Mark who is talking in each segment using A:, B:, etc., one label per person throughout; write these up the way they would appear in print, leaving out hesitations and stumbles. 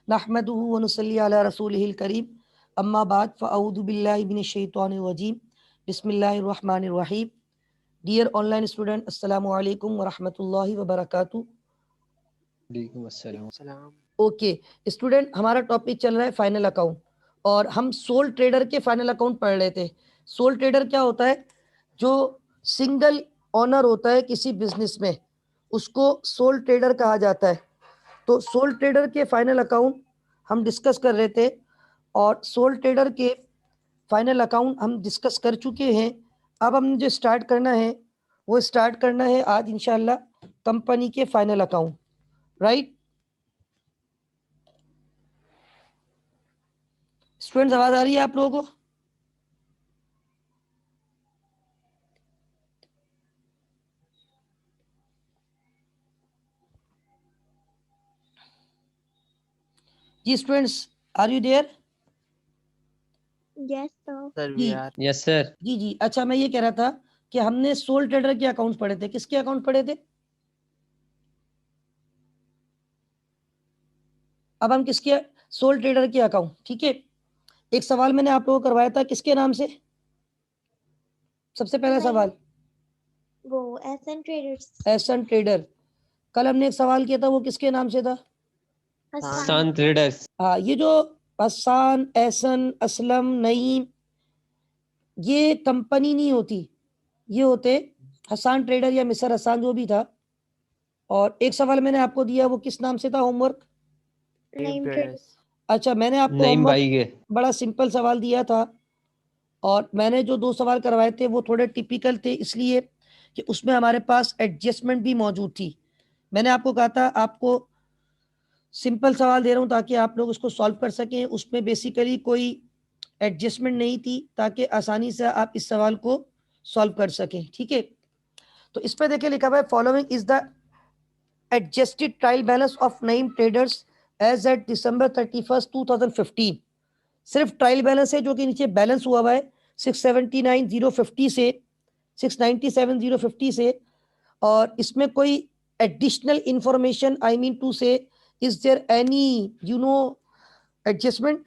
A: नहमदुहु व नुसल्ली अला रसूलिहिल करीम अम्मा बाद फ़अऊज़ु बिल्लाहि मिनश शैतानिर रजीम बिस्मिल्लाहिर रहमानिर रहीम। डियर ऑनलाइन स्टूडेंट, अस्सलामु अलैकुम व रहमतुल्लाहि व बरकातुहू।
B: वालेकुम अस्सलाम।
A: ओके स्टूडेंट, हमारा टॉपिक चल रहा है फाइनल अकाउंट और हम सोल ट्रेडर के फाइनल अकाउंट पढ़ रहे थे। सोल ट्रेडर क्या होता है? जो सिंगल ओनर होता है किसी बिजनेस में, उसको सोल ट्रेडर कहा जाता है। तो सोल ट्रेडर के फाइनल अकाउंट हम डिस्कस कर रहे थे और सोल ट्रेडर के फाइनल अकाउंट हम डिस्कस कर चुके हैं। अब हमने जो स्टार्ट करना है वो स्टार्ट करना है आज इंशाल्लाह कंपनी के फाइनल अकाउंट, राइट स्टूडेंट्स? आवाज आ रही है आप लोगों को? जी students, are you there?
C: Yes sir.
A: जी
B: यस सर।
A: जी जी। अच्छा, मैं ये कह रहा था कि हमने सोल ट्रेडर के अकाउंट पढ़े थे। किसके अकाउंट पढ़े थे? अब हम किसके? सोल ट्रेडर के अकाउंट। ठीक है, एक सवाल मैंने आप लोगों को करवाया था, किसके नाम से? सबसे पहला सवाल
C: वो एसन ट्रेडर्स।
A: एसन ट्रेडर। कल हमने एक सवाल किया था, वो किसके नाम से था?
B: हसन ट्रेडर्स।
A: हाँ, ये जो हसान, एहसन, असलम, नईम, ये कंपनी नहीं होती, ये होते हसान ट्रेडर या मिस्र हसान जो भी था। और एक सवाल मैंने आपको दिया, वो किस नाम से था होमवर्क?
C: नईम ट्रेडर्स।
A: अच्छा, मैंने आपको
B: नईम भाई
A: होमवर्क
B: के।
A: बड़ा सिंपल सवाल दिया था और मैंने जो 2 सवाल करवाए थे वो थोड़े टिपिकल थे, इसलिए कि उसमें हमारे पास एडजस्टमेंट भी मौजूद थी। मैंने आपको कहा था आपको सिंपल सवाल दे रहा हूं ताकि आप लोग उसको सॉल्व कर सकें। उसमें बेसिकली कोई एडजस्टमेंट नहीं थी, ताकि आसानी से आप इस सवाल को सॉल्व कर सकें। ठीक है, तो इस पे देखिए लिखा हुआ है, following is the adjusted trial balance of Naeem traders as at December 31st 2015। सिर्फ ट्रायल बैलेंस है जो कि नीचे बैलेंस हुआ हुआ है 679,050 से 697,050 से, और इसमें कोई additional information I mean to say is there any adjustment?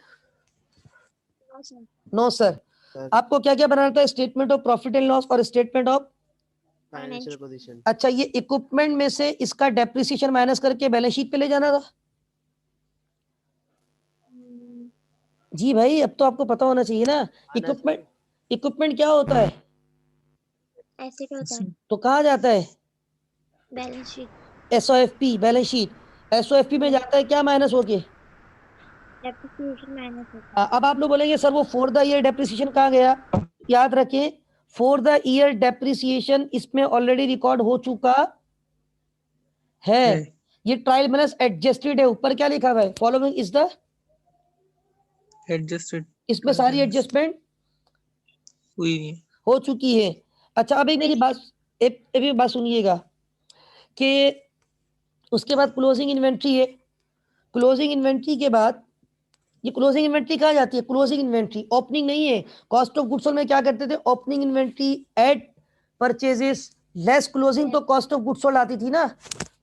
A: No sir. आपको क्या क्या बनाना था? Statement of profit and loss और स्टेटमेंट ऑफ
C: फाइनेंशियल
D: पोजीशन।
A: अच्छा, ये इक्विपमेंट में से इसका डेप्रिसिएशन माइनस करके बैलेंस शीट पे ले जाना था। जी भाई, अब तो आपको पता होना चाहिए ना। इक्विपमेंट क्या होता है?
C: एसेट होता है।
A: तो कहाँ जाता है?
C: Balance sheet.
A: SOFP, balance sheet. SOFP में जाता है क्या माइनस होके?
C: डेप्रिसिएशन माइनस होता है।
A: अब आप लोग बोलेंगे सर वो फॉर द ईयर डेप्रिसिएशन कहाँ गया? याद रखें, फॉर द ईयर डेप्रिसिएशन इसमें ऑलरेडी रिकॉर्ड हो चुका है। ये ट्रायल बैलेंस एडजस्टेड है। ऊपर क्या लिखा हुआ है? Following is the
E: adjusted.
A: इसमें सारी एडजस्टमेंट
E: हुई नहीं।
A: हो चुकी है। अच्छा, अब एक मेरी बात, एक बात सुनिएगा कि उसके बाद क्लोजिंग इन्वेंट्री है। क्लोजिंग इन्वेंट्री के बाद ये क्लोजिंग इन्वेंट्री कहाँ जाती है? क्लोजिंग इन्वेंट्री ओपनिंग नहीं है। कॉस्ट ऑफ गुड्स सोल्ड में क्या करते थे? Opening inventory at purchases less closing, तो कॉस्ट ऑफ गुड्स सोल्ड आती थी ना।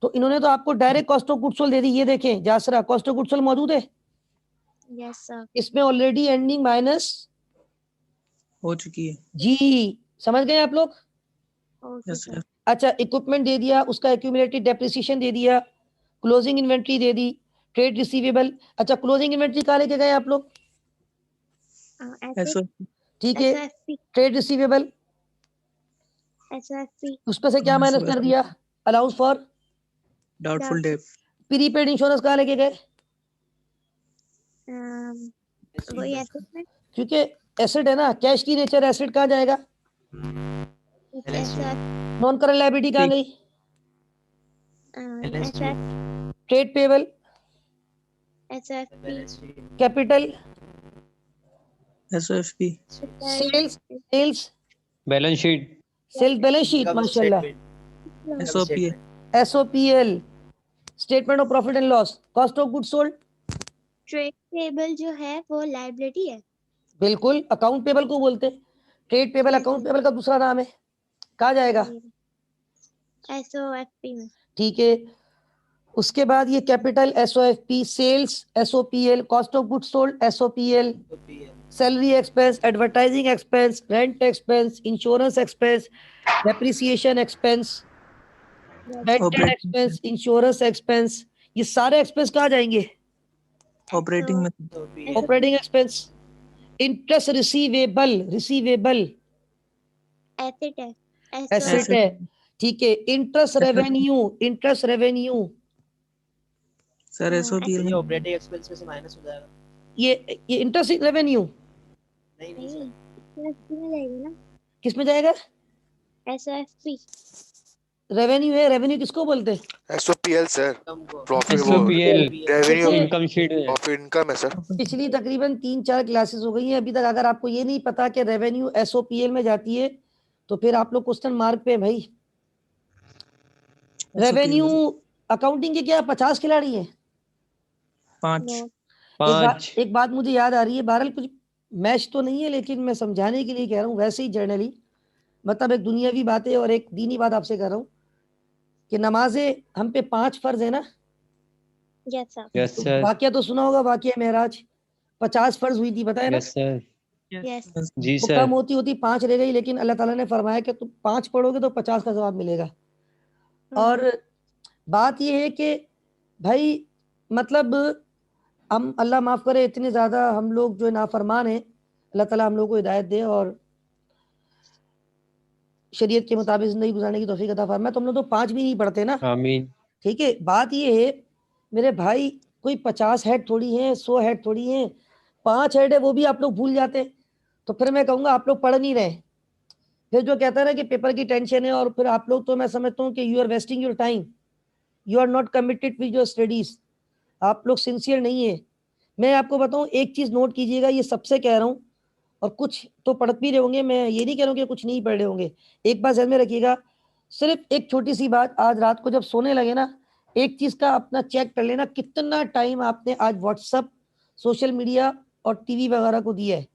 A: तो इन्होंने तो आपको direct cost of goods sold दे दी। ये देखें जासरा, कॉस्ट ऑफ गुड्स सोल्ड मौजूद है।
C: Yes sir.
A: इसमें ऑलरेडी एंडिंग माइनस
E: हो चुकी है।
A: जी, समझ गए आप लोग?
E: Yes sir.
A: अच्छा, इक्विपमेंट दे दिया, उसका एक्यूमुलेटेड डेप्रिसिएशन दे दिया, क्लोजिंग इन्वेंट्री दे दी, ट्रेड रिसीवेबल। अच्छा, क्लोजिंग इन्वेंट्री कहाँ लेके गए आप लोग? ठीक है, ट्रेड रिसीवेबल
C: एसओएफपी
A: उसमें से क्या माइनस कर दिया? Allowance for
E: doubtful date.
A: Prepaid insurance कहाँ लेके गए?
C: वही एसेट में।
A: क्योंकि एसेट है ना, कैश की नेचर एसेट कहाँ जाएगा? नॉन करंट लायबिलिटी कहाँ गई? Trade payable,
C: SOFP,
A: capital,
E: SOFP,
A: sales
B: balance sheet.
A: Sales balance sheet, माशाल्लाह,
E: SOP,
A: SOPL, statement of profit and loss, cost of goods sold.
C: Trade payable जो है वो लायबिलिटी है।
A: बिल्कुल, अकाउंट पेबल को बोलते हैं। ट्रेड पेबल अकाउंट पेबल का दूसरा नाम है। कहाँ जाएगा?
C: एसओएफपी में।
A: ठीक है, उसके बाद ये capital SOFP, sales SOPL, cost of goods sold SOPL, salary expense, advertising expense, rent expense, insurance expense, depreciation expense, rented
E: operating
A: expense, insurance expense, ये सारे एक्सपेंस कहाँ जाएंगे?
E: ऑपरेटिंग में
A: operating expense. Interest receivable, receivable
C: asset है
A: asset
E: Asset.
A: है, ठीक है। Interest
E: Asset.
A: Revenue, interest revenue
E: sir SOPL में
D: ऑपरेटिंग एक्सपेंस में से माइनस हो जाएगा।
A: ये इंटरेस्ट रेवेन्यू
D: नहीं
C: नहीं
D: सर,
C: SOFP में जाएगा ना,
A: किस में जाएगा?
C: SOFP
A: रेवेन्यू है, रेवेन्यू किसको बोलते हैं?
F: SOPL सर,
D: कम को
F: प्रॉफिट वो
B: SOPL
F: रेवेन्यू
A: देखिए,
B: इनकम शीट में
F: प्रॉफिट इनकम है सर।
A: पिछली तकरीबन 3-4 क्लासेस हो गई हैं अभी तक। अगर आपको ये नहीं पता कि रेवेन्यू SOPL में जाती है तो फिर आप लोग क्वेश्चन मार्क पे हैं भाई। रेवेन्यू अकाउंटिंग के क्या 50 खिलाड़ी हैं?
E: 5
C: नो
B: पाँच
A: एक बात मुझे याद आ रही है, बहरहाल कुछ मैच तो नहीं है लेकिन मैं समझाने के लिए कह रहा हूँ, वैसे ही जनरली मतलब एक दुनियावी बात है और एक दीनी बात आपसे कर रहा हूँ कि नमाजें हम पे 5 फर्ज है ना।
C: यस सर
B: यस
A: तो
B: सर
A: वाकया तो सुना होगा, वाकया मेराज 50 फर्ज हुई थी, बताया ना।
B: यस सर
C: यस
B: जी
A: वो
B: सर
A: कम होती होती 5 रह गई, लेकिन अल्लाह ताला ने फरमाया कि तुम 5 पढ़ोगे तो 50 का जवाब मिलेगा। और बात ये है कि भाई मतलब हम, अल्लाह माफ़ करे, इतने ज़्यादा हम लोग जो है नाफरमान हैं। अल्लाह ताला हम लोग को हिदायत दे और शरीयत के मुताबिक ज़िंदगी गुजारने की तौफीक अता फरमाए। तुम लोग तो 5 भी नहीं पढ़ते ना,
B: आमीन
A: ठीक है। बात ये है मेरे भाई, कोई 50 हेड थोड़ी हैं, 100 हेड थोड़ी हैं, 5 हेड है वो भी आप लोग भूल जाते हैं। तो फिर मैं कहूँगा आप लोग पढ़ नहीं रहे। फिर जो कहता है ना कि पेपर की टेंशन है, और फिर आप लोग तो मैं समझता हूँ कि you are wasting your time, you are not committed with your studies, आप लोग सिंसियर नहीं है। मैं आपको बताऊं, एक चीज नोट कीजिएगा, ये सबसे कह रहा हूँ, और कुछ तो पढ़ भी रहे होंगे, मैं ये नहीं कह रहा हूँ कि कुछ नहीं पढ़ रहे होंगे। एक बात ध्यान में रखिएगा, सिर्फ एक छोटी सी बात, आज रात को जब सोने लगे ना, एक चीज का अपना चेक कर लेना, कितना टाइम आपने आज व्हाट्सअप, सोशल मीडिया और टीवी वगैरह को दिया है,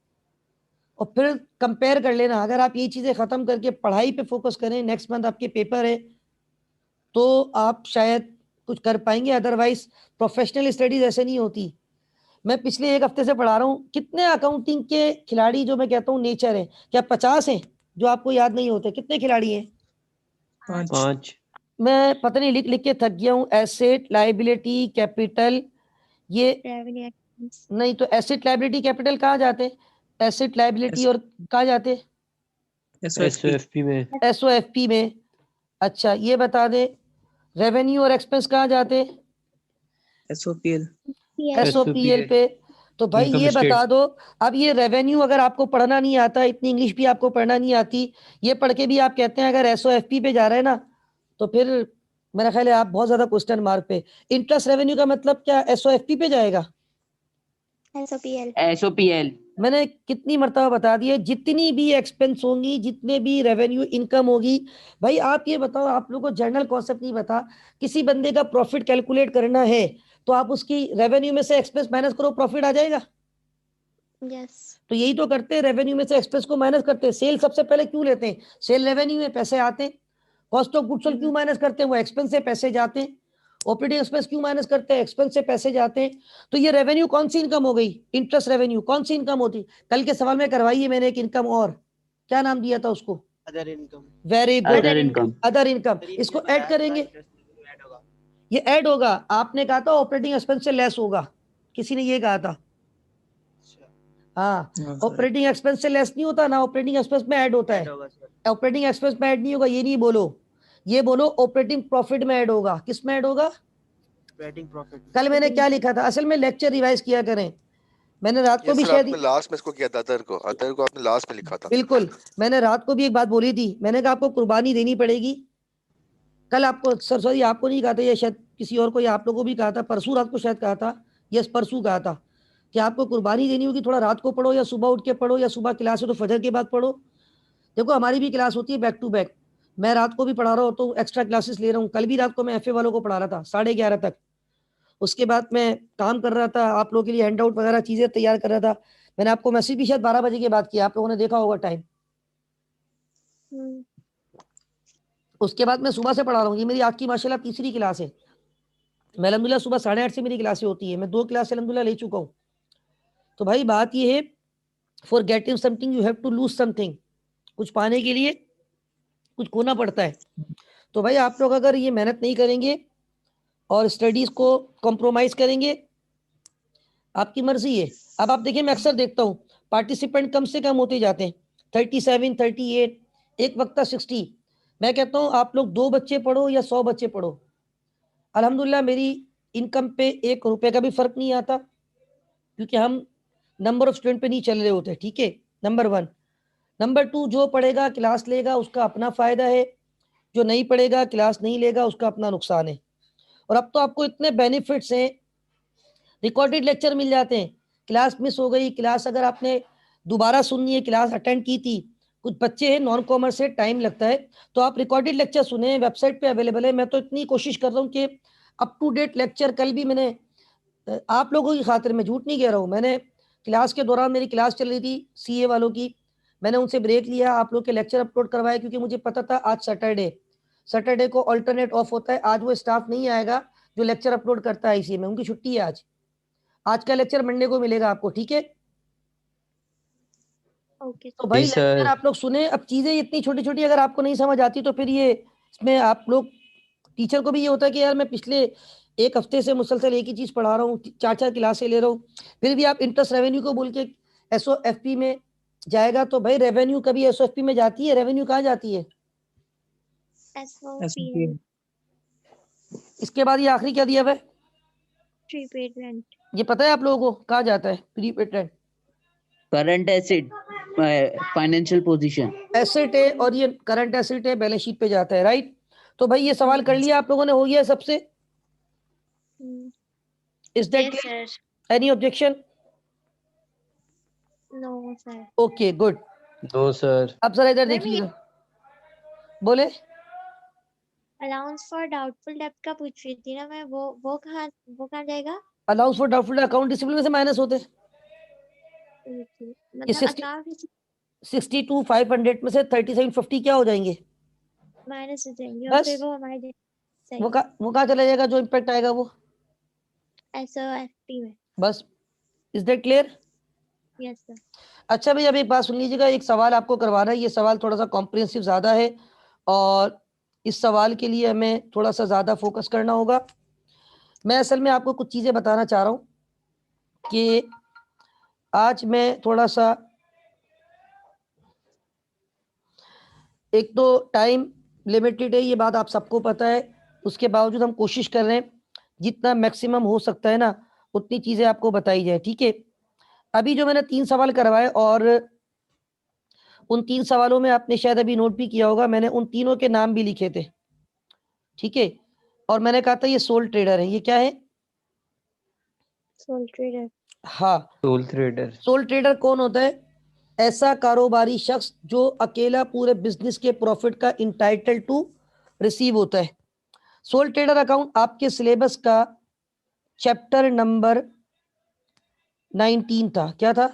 A: और फिर कंपेयर कर लेना। अगर आप ये चीजें खत्म करके पढ़ाई पे फोकस करें, नेक्स्ट मंथ आपके पेपर है, तो आप शायद कुछ कर पाएंगे। अदरवाइज प्रोफेशनल स्टडीज ऐसे नहीं होती। मैं पिछले 1 हफ्ते से पढ़ा रहा हूँ, कितने अकाउंटिंग के खिलाड़ी जो मैं कहता हूँ नेचर है, क्या 50 हैं जो आपको याद नहीं होते? कितने खिलाड़ी हैं?
E: 5
B: पाँच
A: मैं पता नहीं लिख लिख के थक गया हूँ। एसेट, लाइबिलिटी, कैपिटल, ये
C: रेवेन्यू एक्सपेंस
A: नहीं तो एसेट, लाइबिलिटी, कैपिटल कहाँ जाते हैं? एसेट, लाइबिलिटी और कहाँ जाते हैं?
E: एसओएफपी
B: SOFP में
A: SOFP में। अच्छा ये बता दे, रेवेन्यू और एक्सपेंस कहाँ जाते हैं?
E: एसओपीएल
A: SOPL पे। तो भाई
B: इनकम
A: ये बता
B: स्टेट
A: दो, अब ये रेवेन्यू अगर आपको पढ़ना नहीं आता, इतनी इंग्लिश भी आपको पढ़ना नहीं आती, ये पढ़ के भी आप कहते हैं अगर SOFP पे जा रहे हैं ना, तो फिर मेरा ख्याल है आप बहुत ज्यादा क्वेश्चन मार्क पे। इंटरेस्ट रेवेन्यू का मतलब क्या SOFP पे जाएगा?
C: SOPL
D: SOPL
A: मैंने कितनी मर्तबा बता दिया, जितनी भी एक्सपेंस होंगी, जितने भी रेवेन्यू इनकम होगी, भाई आप ये बताओ, आप लोगों को जनरल कॉन्सेप्ट नहीं बता, किसी बंदे का प्रॉफिट कैलकुलेट करना है तो आप उसकी रेवेन्यू में से एक्सपेंस माइनस करो, प्रॉफिट आ जाएगा।
C: यस
A: तो यही तो करते हैं, रेवेन्यू में से एक्सपेंस को माइनस करते हैं। सेल सबसे पहले क्यों लेते हैं? सेल रेवेन्यू में पैसे आते हैं। कॉस्ट ऑफ गुड्स सोल्ड क्यों माइनस करते हैं? वो एक्सपेंस से पैसे जाते हैं। ऑपरेटिंग एक्सपेंस क्यों माइनस करते हैं? एक्सपेंस से पैसे जाते हैं। तो ये रेवेन्यू कौन सी इनकम हो गई? इंटरेस्ट रेवेन्यू कौन सी इनकम होती? कल के सवाल में करवाई है मैंने एक इनकम, और क्या नाम दिया था उसको?
D: Other income
A: very good,
D: other income
A: other income. इसको ऐड करेंगे, ये ऐड होगा। आपने कहा था ऑपरेटिंग एक्सपेंस से लेस होगा, किसी ने ये कहा था? हाँ, ऑपरेटिंग एक्सपेंस से लेस नहीं होता ना, ऑपरेटिंग एक्सपेंस में ऐड होता है। ऑपरेटिंग एक्सपेंस में ऐड नहीं होगा, ये नहीं बोलो, ये बोलो ऑपरेटिंग प्रॉफिट में ऐड होगा। किस में ऐड होगा?
D: Operating profit.
A: कल मैंने क्या लिखा था? असल में लेक्चर रिवाइज किया करें, मैंने रात को
F: ये
A: भी
F: सर
A: शायद,
F: आपने लास्ट में इसको किया था, अदर को आपने लास्ट में लिखा था।
A: बिल्कुल, मैंने रात को भी एक बात बोली थी, मैंने कहा आपको कुर्बानी देनी पड़ेगी। कल आपको सॉरी आपको नहीं कहा था, ये शायद किसी और को या आप लोगों को भी कहा था, परसों रात को शायद कहा था, यस परसों कहा था कि आपको कुर्बानी देनी होगी, थोड़ा रात को पढ़ो या सुबह उठ के पढ़ो, या सुबह क्लास है तो फजर के बाद पढ़ो। देखो हमारी भी क्लास होती है बैक टू बैक, मैं रात को भी पढ़ा रहा हूँ तो एक्स्ट्रा क्लासेस ले रहा हूँ। कल भी रात को मैं FA वालों को पढ़ा रहा था 11:30 तक। उसके बाद मैं काम कर रहा था, आप लोगों के लिए हैंड आउट वगैरह चीजें तैयार कर रहा था। मैंने आपको मैसेज भी शायद 12 बजे के बाद किया, आप लोगों ने देखा होगा टाइम। उसके बाद मैं सुबह से पढ़ा रहा हूँ, ये मेरी आज की माशाल्लाह तीसरी क्लास है। मैं अल्हम्दुलिल्लाह सुबह 8:30 से मेरी क्लासें होती है, मैं 2 क्लास अल्हम्दुलिल्लाह ले चुका हूँ। तो भाई बात ये है, for getting something you have to lose something. कुछ पाने के लिए कुछ खोना पड़ता है। तो भाई आप लोग अगर ये मेहनत नहीं करेंगे और स्टडीज को कॉम्प्रोमाइज करेंगे, आपकी मर्जी है। अब आप देखिए, मैं अक्सर देखता हूँ पार्टिसिपेंट कम से कम होते जाते हैं, 37, 38, एक वक्त था 60। मैं कहता हूँ आप लोग 2 बच्चे पढ़ो या 100 बच्चे पढ़ो, अल्हम्दुलिल्लाह मेरी इनकम पे 1 रुपए का भी फर्क नहीं आता, क्योंकि हम नंबर ऑफ स्टूडेंट पे नहीं चल रहे होते। ठीक है, नंबर 1। नंबर 2, जो पढ़ेगा क्लास लेगा उसका अपना फायदा है, जो नहीं पढ़ेगा क्लास नहीं लेगा उसका अपना नुकसान है। और अब तो आपको इतने बेनिफिट्स हैं, रिकॉर्डेड लेक्चर मिल जाते हैं। क्लास मिस हो गई, क्लास अगर आपने दोबारा सुननी है, क्लास अटेंड की थी, कुछ बच्चे हैं नॉन कॉमर्स से टाइम लगता है, तो आप रिकॉर्डेड लेक्चर सुने, वेबसाइट पे अवेलेबल है। मैं तो इतनी कोशिश कर रहा हूँ कि अप टू डेट लेक्चर, कल भी मैंने आप लोगों की खातिर, मैं झूठ नहीं कह रहा हूँ, मैंने क्लास के दौरान, मेरी क्लास चल रही थी सीए वालों की, मैंने उनसे ब्रेक लिया, आप लोग के लेक्चर अपलोड करवाया, क्योंकि मुझे पता था आज सैटरडे को अल्टरनेट ऑफ होता है, आज वो स्टाफ नहीं आएगा जो लेक्चर अपलोड करता है इसी में, उनकी छुट्टी है आज का लेक्चर मंडे को मिलेगा आपको। ठीक है,
C: ओके
A: तो भाई
B: जी
A: लेक्चर
B: सर।
A: आप लोग सुने। अब चीजें इतनी छोटी छोटी अगर आपको नहीं समझ आती तो फिर ये इसमें आप लोग, टीचर को भी ये होता है कि यार मैं पिछले 1 हफ्ते से मुसलसल एक ही चीज पढ़ा रहा हूँ, 4 क्लासें ले रहा हूँ, फिर भी आप इंटरेस्ट रेवेन्यू को बोल के एसओएफपी में जाएगा। तो भाई रेवेन्यू कभी एसओएफपी में जाती है? रेवेन्यू कहाँ जाती है?
C: SOPL
A: इसके बाद ये आखिरी क्या दिया हुआ है,
C: प्रीपेड रेंट
A: ये पता है आप लोगों को कहाँ जाता है? Prepaid rent
G: current asset, financial position.
A: Asset है, और ये करंट एसेट है, बैलेंस शीट पे जाता है, राइट। तो भाई ये सवाल कर लिया आप लोगों ने, हो गया सबसे? Is that
C: yes sir
A: any objection?
C: No sir
A: okay good.
B: No sir.
A: अब जरा इधर
C: Let me-
A: देखिएगा, बोले
C: अलाउंस फॉर डाउटफुल डेब्ट का पूछ रही थी ना मैं, वो कहाँ जाएगा?
A: Allowance for doubtful account discipline में से माइनस होते हैं।
C: मतलब
A: 60
C: अकाउंट
A: 62 500 में से 37 50 क्या हो जाएंगे?
C: माइनस हो जाएंगे और
A: बस
C: फिर वो हमारे सही
A: वो कहाँ चला जाएगा, जो इम्पैक्ट आएगा वो?
C: SOFP में।
A: बस, is that clear?
C: Yes sir
A: अच्छा भाई, अब एक बात सुन लीजिएगा, एक सवाल आपको करवाना है, ये सवाल थोड़ा सा कॉम्प्रिहेंसिव ज्यादा है, और इस सवाल के लिए हमें थोड़ा सा ज्यादा फोकस करना होगा। मैं असल में आपको कुछ चीजें बताना चाह रहा हूँ कि आज मैं थोड़ा सा, एक तो टाइम लिमिटेड है, ये बात आप सबको पता है, उसके बावजूद हम कोशिश कर रहे हैं जितना मैक्सिमम हो सकता है ना उतनी चीजें आपको बताई जाए। ठीक है, अभी जो मैंने 3 सवाल करवाए, और उन 3 सवालों में आपने शायद अभी नोट भी किया होगा, मैंने उन तीनों के नाम भी लिखे थे। ठीक है, और मैंने कहा था ये सोल ट्रेडर है। ये क्या है?
C: Soul trader.
A: हाँ,
B: सोल ट्रेडर।
A: सोल ट्रेडर कौन होता है? ऐसा कारोबारी शख्स जो अकेला पूरे बिजनेस के प्रॉफिट का इंटाइटल टू रिसीव होता है। सोल ट्रेडर अकाउंट आपके सिलेबस का चैप्टर नंबर 19 था। क्या था?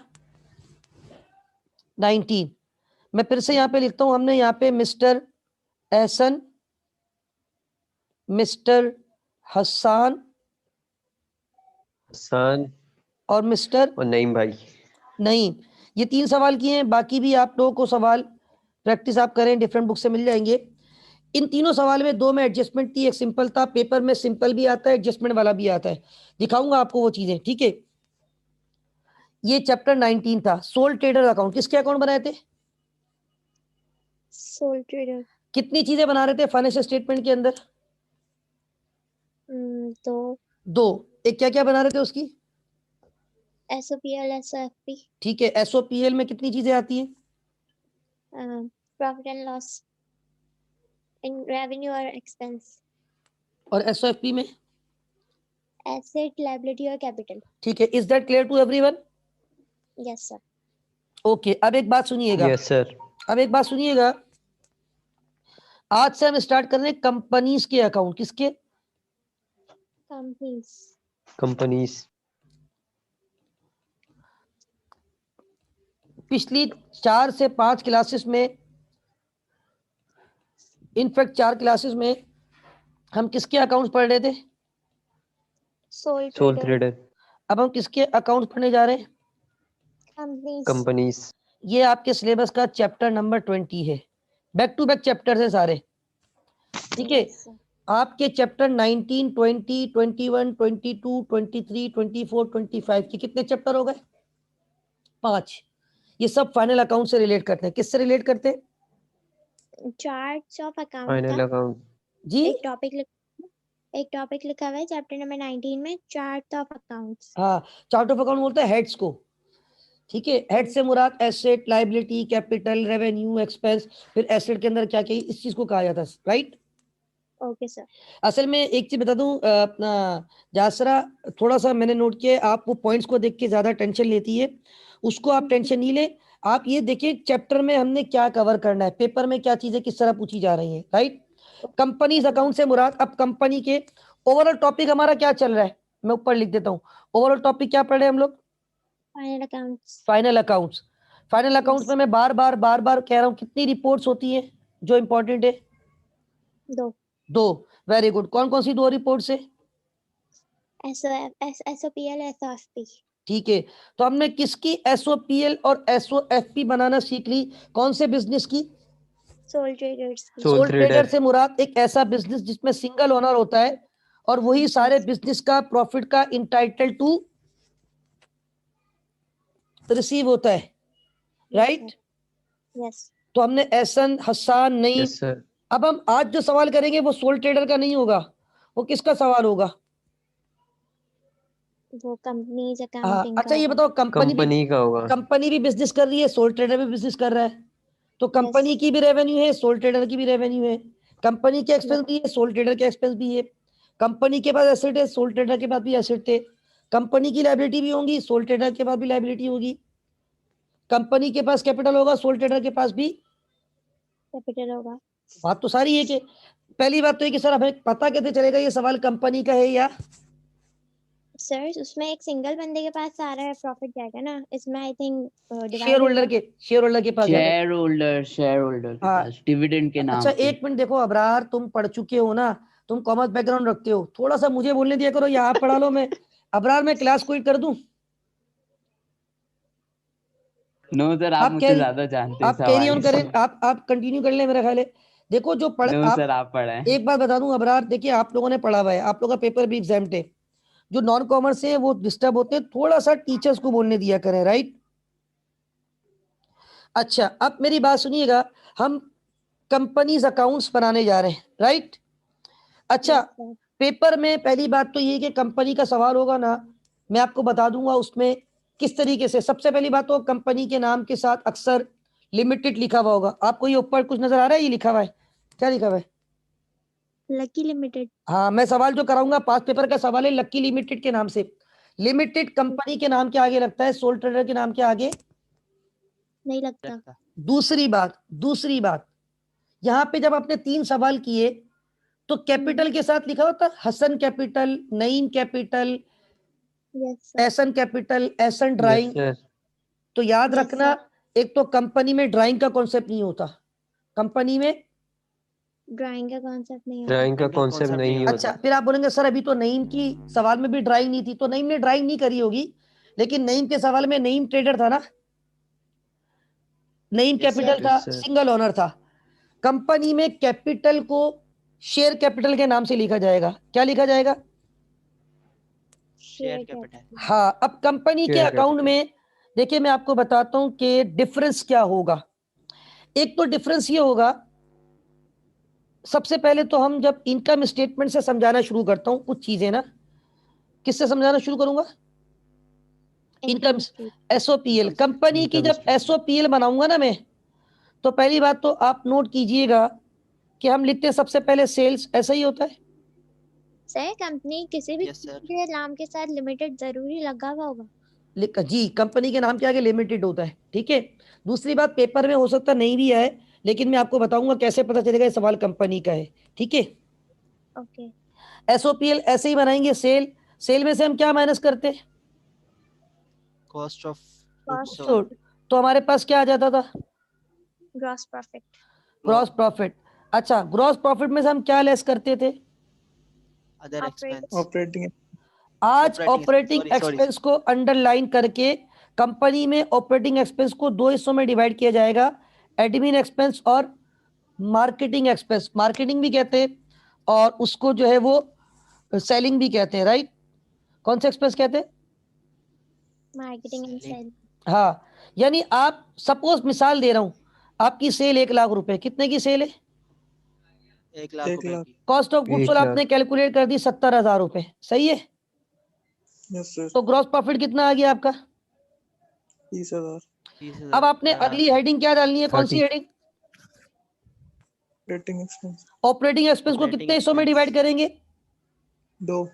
A: 19। मैं फिर से यहाँ पे लिखता हूँ, हमने यहाँ पे मिस्टर एहसन, मिस्टर हसान
B: हसन
A: और मिस्टर
B: और नईम भाई।
A: नहीं, ये 3 सवाल किए हैं, बाकी भी आप लोगों को सवाल प्रैक्टिस आप करें, डिफरेंट बुक से मिल जाएंगे। इन तीनों सवाल में 2 में एडजस्टमेंट थी, एक सिंपल था, पेपर में सिंपल भी आता है एडजस्टमेंट वाला भी आता है, दिखाऊंगा आपको वो चीजें। ठीक है, ये चैप्टर 19 था, सोल ट्रेडर अकाउंट। किसके अकाउंट बनाए थे?
C: सोल ट्रेडर
A: कितनी चीजें बना रहे थे फाइनेंशियल स्टेटमेंट के अंदर?
C: तो
A: 2। एक क्या क्या बना रहे थे उसकी?
C: SOPL SOFP
A: ठीक है, एसओपीएल में कितनी चीजें आती हैं?
C: Profit and loss in revenue और एक्सपेंस,
A: और एसओएफपी में?
C: एसेट लायबिलिटी और कैपिटल।
A: ठीक है, is that clear to everyone?
C: Yes sir
A: okay, अब एक बात सुनिएगा,
B: यस सर।
A: अब एक बात सुनिएगा, आज से हम स्टार्ट कर रहे हैं कंपनीज के अकाउंट। किसके?
C: कंपनीज।
B: कंपनीज।
A: पिछली 4 से 5 क्लासेस में, इनफैक्ट 4 क्लासेस में हम किसके अकाउंट्स पढ़ रहे थे?
C: Sole
B: sole
C: trader.
B: trader,
A: अब हम किसके अकाउंट पढ़ने जा रहे हैं?
C: Companies.
B: companies,
A: ये आपके सिलेबस का चैप्टर नंबर 20 है, बैक टू बैक चैप्टर है सारे, ठीक है।
C: Yes, sir.
A: आपके चैप्टर 19, 20, 21, 22, 23, 24, 25 के कितने चैप्टर हो गए? 5। ये सब फाइनल अकाउंट से रिलेट करते हैं। किससे रिलेट करते हैं
C: Charts of account
B: final
C: का
B: account,
A: जी?
C: एक टॉपिक लिखा हुआ है चैप्टर नंबर 19 में, चार्ट ऑफ अकाउंट्स।
A: हाँ, चार्ट ऑफ अकाउंट बोलते हैं हेड्स को, ठीक है। हेड से मुराद asset, liability, capital, revenue, expense, फिर एसेट के अंदर क्या क्या इस चीज को कहा जाता है, राइट।
C: Okay sir.
A: असल में एक चीज बता दूं, अपना जासरा थोड़ा सा मैंने नोट किया, आप वो पॉइंट्स को देख के ज्यादा टेंशन लेती है, उसको आप टेंशन नहीं ले। आप ये देखिए चैप्टर में हमने क्या कवर करना है, पेपर में क्या चीजें किस तरह पूछी जा रही हैं, राइट। कंपनीज अकाउंट से मुराद, अब कंपनी के ओवरऑल टॉपिक हमारा क्या चल रहा है, मैं ऊपर लिख देता हूँ। ओवरऑल टॉपिक क्या पढ़ रहे हैं हम लोग?
C: Final accounts.
A: Final accounts. Final accounts में मैं बार बार कह रहा हूँ, कितनी रिपोर्ट्स होती है जो इंपॉर्टेंट है?
C: 2।
A: Very good. कौन कौन सी 2 रिपोर्ट्स है?
C: SOPL, SOFP।
A: ठीक है, तो हमने किसकी SOPL और SOFP बनाना सीख ली? कौन से बिजनेस की?
C: सोल ट्रेडर्स की।
B: Sole
A: soul trader
B: trader.
A: से मुराद एक ऐसा बिजनेस जिसमें सिंगल ओनर होता है और वही सारे बिजनेस का प्रॉफिट का इंटाइटल टू रिसीव होता है, राइट।
C: यस।
A: तो हमने एहसन, हसन, नईम।
B: Yes sir,
A: अब हम आज जो सवाल करेंगे वो सोल ट्रेडर का नहीं होगा, वो किसका सवाल होगा?
C: वो कंपनीज
A: हाँ,
C: अकाउंटिंग
A: अच्छा ये बताओ,
B: company का होगा,
A: कंपनी भी बिजनेस कर रही है, सोल ट्रेडर भी बिजनेस कर रहा है, तो कंपनी की भी रेवेन्यू है, सोल ट्रेडर की भी रेवेन्यू है। कंपनी के एक्सपेंस भी है, सोल ट्रेडर के एक्सपेंस भी है। कंपनी के पास एसेट है, सोल ट्रेडर के पास भी एसेट है। कंपनी की लायबिलिटी भी होगी, सोल ट्रेडर के पास भी लायबिलिटी होगी। कंपनी के पास कैपिटल होगा, सोल ट्रेडर के पास भी
C: कैपिटल होगा।
A: बात तो सारी है कि पहली बात तो है कि सर हमें पता कैसे चलेगा ये सवाल कंपनी का है या?
C: सर उसमें एक सिंगल बंदे के पास सारा प्रॉफिट जाएगा ना, इसमें आई थिंक
A: शेयर होल्डर के पास जाएगा।
G: शेयर होल्डर के
A: हाँ।
G: पास डिविडेंड के नाम
A: अच्छा
G: पे।
A: एक मिनट देखो अबरार, तुम पढ़ चुके हो ना, तुम कॉमर्स बैकग्राउंड रखते हो, थोड़ा सा मुझे बोलने दिया करो, या आप पढ़ा लो। मैं अबरार मैं क्लास क्विट कर दूं?
G: नो सर, आप मुझसे ज्यादा जानते हैं
A: आप कैरी ऑन
G: सवाल।
A: करें, आप कंटिन्यू कर ले, मेरा ख्याल है। देखो जो पढ़
G: नो
A: आप,
G: सर, आप पढ़ाएं।
A: एक बात बता दूं अबरार, देखिए आप लोगों ने पढ़ा हुआ है, आप लोगों का पेपर भी एग्जाम है, जो नॉन कॉमर्स है वो डिस्टर्ब होते हैं, थोड़ा सा टीचर्स को बोलने दिया करें, राइट। अच्छा अब मेरी बात सुनिएगा, हम कंपनीज अकाउंट्स बनाने जा रहे हैं, राइट। अच्छा पेपर में पहली बात तो ये कि कंपनी का सवाल होगा ना, मैं आपको बता दूंगा उसमें किस तरीके से। सबसे पहली बात तो कंपनी के नाम के साथ अक्सर लिमिटेड लिखा हुआ होगा, आपको ये ऊपर कुछ नजर आ रहा है, ये लिखा हुआ है, क्या लिखा हुआ है?
C: Lucky limited.
A: हाँ, मैं सवाल जो कराऊंगा पास पेपर का सवाल है लकी लिमिटेड के नाम से। लिमिटेड कंपनी के नाम के आगे लगता है, सोल ट्रेडर के नाम के आगे
C: नहीं लगता।
A: दूसरी बात यहाँ पे जब आपने 3 सवाल किए तो कैपिटल के साथ लिखा होता हसन कैपिटल, नईम कैपिटल, एसन कैपिटल, एसन
B: yes
A: ड्राइंग।
B: sir,
A: तो याद
C: Yes,
A: रखना, एक तो कंपनी में ड्राइंग का कॉन्सेप्ट नहीं होता, कंपनी में
C: ड्राइंग का कॉन्सेप्ट नहीं होता।
B: drawing का concept नहीं होता,
A: अच्छा फिर आप बोलेंगे सर अभी तो नईम की सवाल में भी ड्राइंग नहीं थी, तो नईम ने ड्राइंग नहीं करी होगी, लेकिन नईम के सवाल में नईम ट्रेडर था ना, नईम कैपिटल था,
B: sir.
A: सिंगल ओनर था। कंपनी में कैपिटल को शेयर कैपिटल के नाम से लिखा जाएगा, क्या लिखा जाएगा?
D: Share capital.
A: हाँ, अब कंपनी के
B: Share
A: अकाउंट
B: capital.
A: में देखिए मैं आपको बताता हूं कि डिफरेंस क्या होगा। एक तो डिफरेंस ये होगा, सबसे पहले तो हम जब इनकम स्टेटमेंट से समझाना शुरू करता हूं कुछ चीजें ना, किससे समझाना शुरू करूंगा? Income SOPL। कंपनी की जब SOPL बनाऊंगा ना मैं, तो पहली बात तो आप नोट कीजिएगा कि हम लिखते हैं सबसे पहले सेल्स, ऐसा ही होता है
C: सर कंपनी किसी भी
D: Yes, sir.
C: के नाम के साथ लिमिटेड जरूरी लगा हुआ होगा।
A: जी, कंपनी के नाम के आगे लिमिटेड होता है, ठीक है। दूसरी बात पेपर में हो सकता नहीं भी आए, लेकिन मैं आपको बताऊंगा कैसे पता चलेगा ये सवाल कंपनी का है, ठीक है।
C: ओके।
A: SOPL ऐसे ही बनाएंगे, सेल में से हम क्या माइनस करते हैं?
D: कॉस्ट ऑफ
C: Cost
A: तो हमारे पास क्या आ जाता था?
C: Gross profit.
A: Gross profit. अच्छा ग्रॉस प्रॉफिट में से हम क्या लेस करते थे?
D: Other expense.
E: ऑपरेटिंग
A: आज
D: Operating-
A: operating
D: sorry, sorry.
A: Expense को अंडरलाइन करके कंपनी में ऑपरेटिंग एक्सपेंस को दो हिस्सों में डिवाइड किया जाएगा, एडमिन एक्सपेंस और मार्केटिंग एक्सपेंस। मार्केटिंग भी कहते हैं और उसको जो है वो सेलिंग भी कहते हैं, राइट? कौन से एक्सपेंस कहते हैं?
C: Marketing and sale.
A: हाँ, यानी आप सपोज मिसाल दे रहा हूं, आपकी सेल 1 लाख रुपए, कितने की सेल है?
D: 1 लाख
E: एक
D: रुपए
E: लाख।
D: की।
A: Cost of goods
B: 1
A: sold
B: lakh.
A: आपने कैलकुलेट कर दी 70,000 रुपए, सही है?
E: Yes sir.
A: तो ग्रॉस प्रॉफिट कितना आ गया आपका?
E: 30,000।
D: 30,000
A: अब आपने अगली हेडिंग क्या डालनी है? कौन सी
B: 30।
A: Heading?
E: Operating expense
A: operating expense को
D: Operating
A: कितने हिस्सों में
D: expense।
A: डिवाइड करेंगे?
E: 2।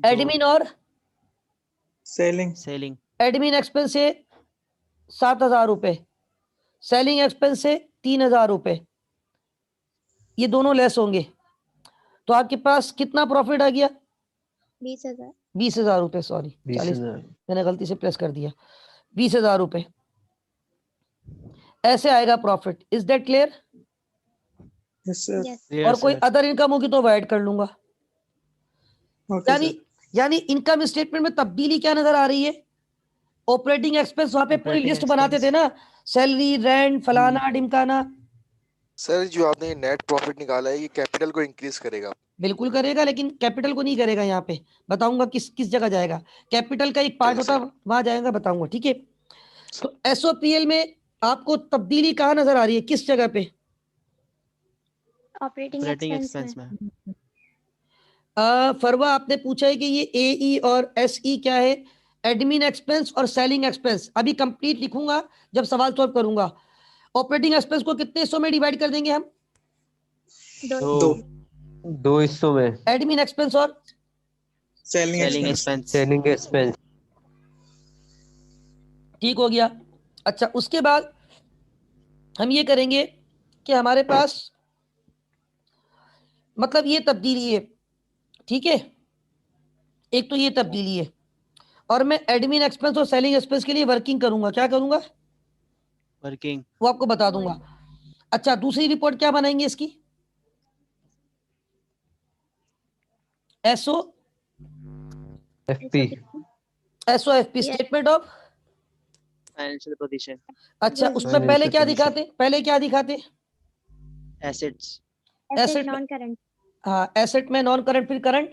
A: एडमिन और
E: सेलिंग
D: सेलिंग।
A: एडमिन एक्सपेंस से 7,000 रुपए, सेलिंग एक्सपेंस से 3,000 रुपए, ये दोनों लेस होंगे, तो आपके पास कितना प्रॉफिट आ गया?
C: 20,000।
A: 20,000 रुपए, सॉरी 40,
B: 20,000।
A: मैंने गलती से प्रेस कर दिया। 20,000 रुपए ऐसे आएगा profit. Is that clear?
E: Yes sir.
C: Yes.
A: और कोई अदर इनकम होगी तो ऐड कर लूंगा।
E: ओके
A: यानी
E: सर।
A: यानी इनकम स्टेटमेंट में तब्दीली क्या नजर आ रही है? ऑपरेटिंग एक्सपेंस वहां पे पूरी
D: Operating
A: लिस्ट बनाते थे ना, सैलरी, रेंट, फलाना ढिमकाना।
F: सर जो आपने नेट प्रॉफिट निकाला है ये कैपिटल को इंक्रीज करेगा।
A: बिल्कुल करेगा, लेकिन कैपिटल को नहीं करेगा। यहाँ पे बताऊंगा किस किस जगह जाएगा। कैपिटल का एक पार्ट होता है, वहां जाएगा, बताऊंगा, ठीक है? तो एसओपीएल में आपको तब्दीली कहाँ नजर आ रही है, किस जगह पे?
C: ऑपरेटिंग
D: ऑपरेटिंग
C: एक्सपेंस
D: एक्सपेंस
C: में।
D: में।
A: फरवा, आपने पूछा है कि ये एई और एसई क्या है? एडमिन एक्सपेंस और सेलिंग एक्सपेंस। अभी कंप्लीट लिखूंगा जब सवाल सॉल्व करूंगा। ऑपरेटिंग एक्सपेंस को कितने हिस्सों में डिवाइड कर देंगे हम?
C: 2।
E: 2।
B: 2 हिस्सों में।
A: एडमिन एक्सपेंस और
E: selling
D: selling
E: expense.
D: Expense.
B: Selling expense.
A: ठीक हो गया। अच्छा, उसके बाद हम ये करेंगे कि हमारे पास मतलब ये तब्दीली है, ठीक है? एक तो ये तब्दीली है, और मैं एडमिन एक्सपेंस और सेलिंग एक्सपेंस के लिए वर्किंग करूंगा। क्या करूंगा
D: वर्किंग।
A: वो आपको बता दूंगा। अच्छा, दूसरी रिपोर्ट क्या बनाएंगे इसकी? SO
B: FP.
A: SOFP,
C: Yes.
A: Statement of.
D: Financial position.
A: अच्छा,
C: Yes.
A: उसमें पहले क्या
B: Financial
A: दिखाते? पहले क्या दिखाते?
D: एसेट्स।
C: एसेट
A: Asset में-
C: नॉन करंट।
A: हाँ, एसेट में नॉन करंट, फिर current,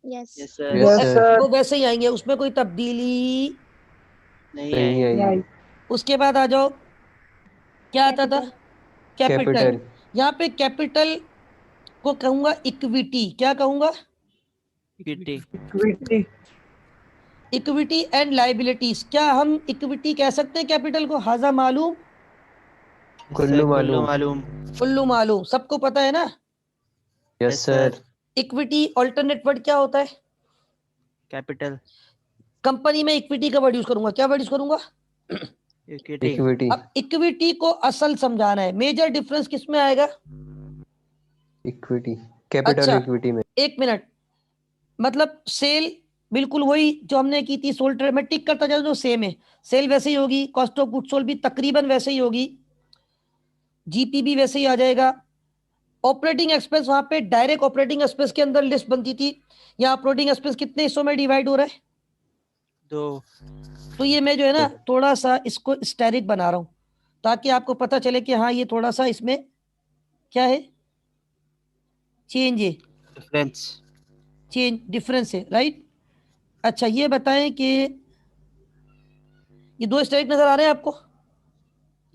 C: yes.
D: Yes sir.
B: Yes sir.
A: वो वैसे ही आएंगे, उसमें कोई तब्दीली।
D: नहीं
B: नहीं
D: है।
B: आएगी।
A: उसके बाद आ जाओ, क्या आता था? कैपिटल।
B: कैपिटल।
A: यहाँ पे कैपिटल को कहूंगा इक्विटी। क्या कहूंगा?
D: इक्विटी।
A: Equity and liabilities. क्या हम इक्विटी कह सकते हैं कैपिटल को? हाजा मालूम
B: कुल्लू मालूम।
D: मालूम।
A: कुल्लू मालूम, सबको पता है ना?
B: Yes sir.
A: Equity alternate word क्या होता है?
D: कैपिटल।
A: कंपनी में इक्विटी का वर्ड यूज करूंगा। क्या वर्ड यूज करूंगा?
D: इक्विटी।
B: इक्विटी।
A: अब इक्विटी को असल समझाना है। मेजर डिफरेंस किस में आएगा?
B: इक्विटी। कैपिटल
A: अच्छा,
B: इक्विटी में।
A: एक मिनट, मतलब सेल बिल्कुल वही जो हमने की थी, सोल्ड ट्रेड में टिक करता जाओ जो सेम है। सेल वैसे ही होगी, कॉस्ट ऑफ गुड्स सोल्ड भी तकरीबन वैसे ही होगी, जीपी भी वैसे ही आ जाएगा। ऑपरेटिंग एक्सपेंस वहां पे डायरेक्ट ऑपरेटिंग एक्सपेंस के अंदर लिस्ट बनती थी, यहाँ ऑपरेटिंग एक्सपेंस कितने हिस्सों में डिवाइड हो रहा है?
D: 2।
A: तो ये मैं जो है ना थोड़ा सा इसको स्टेरिक बना रहा हूं ताकि आपको पता चले कि हाँ ये थोड़ा सा इसमें क्या है, चेंज है,
D: डिफरेंस।
A: चेंज डिफरेंस है, राइट? अच्छा, ये बताएं कि ये दो स्टेरिक नजर आ रहे हैं आपको?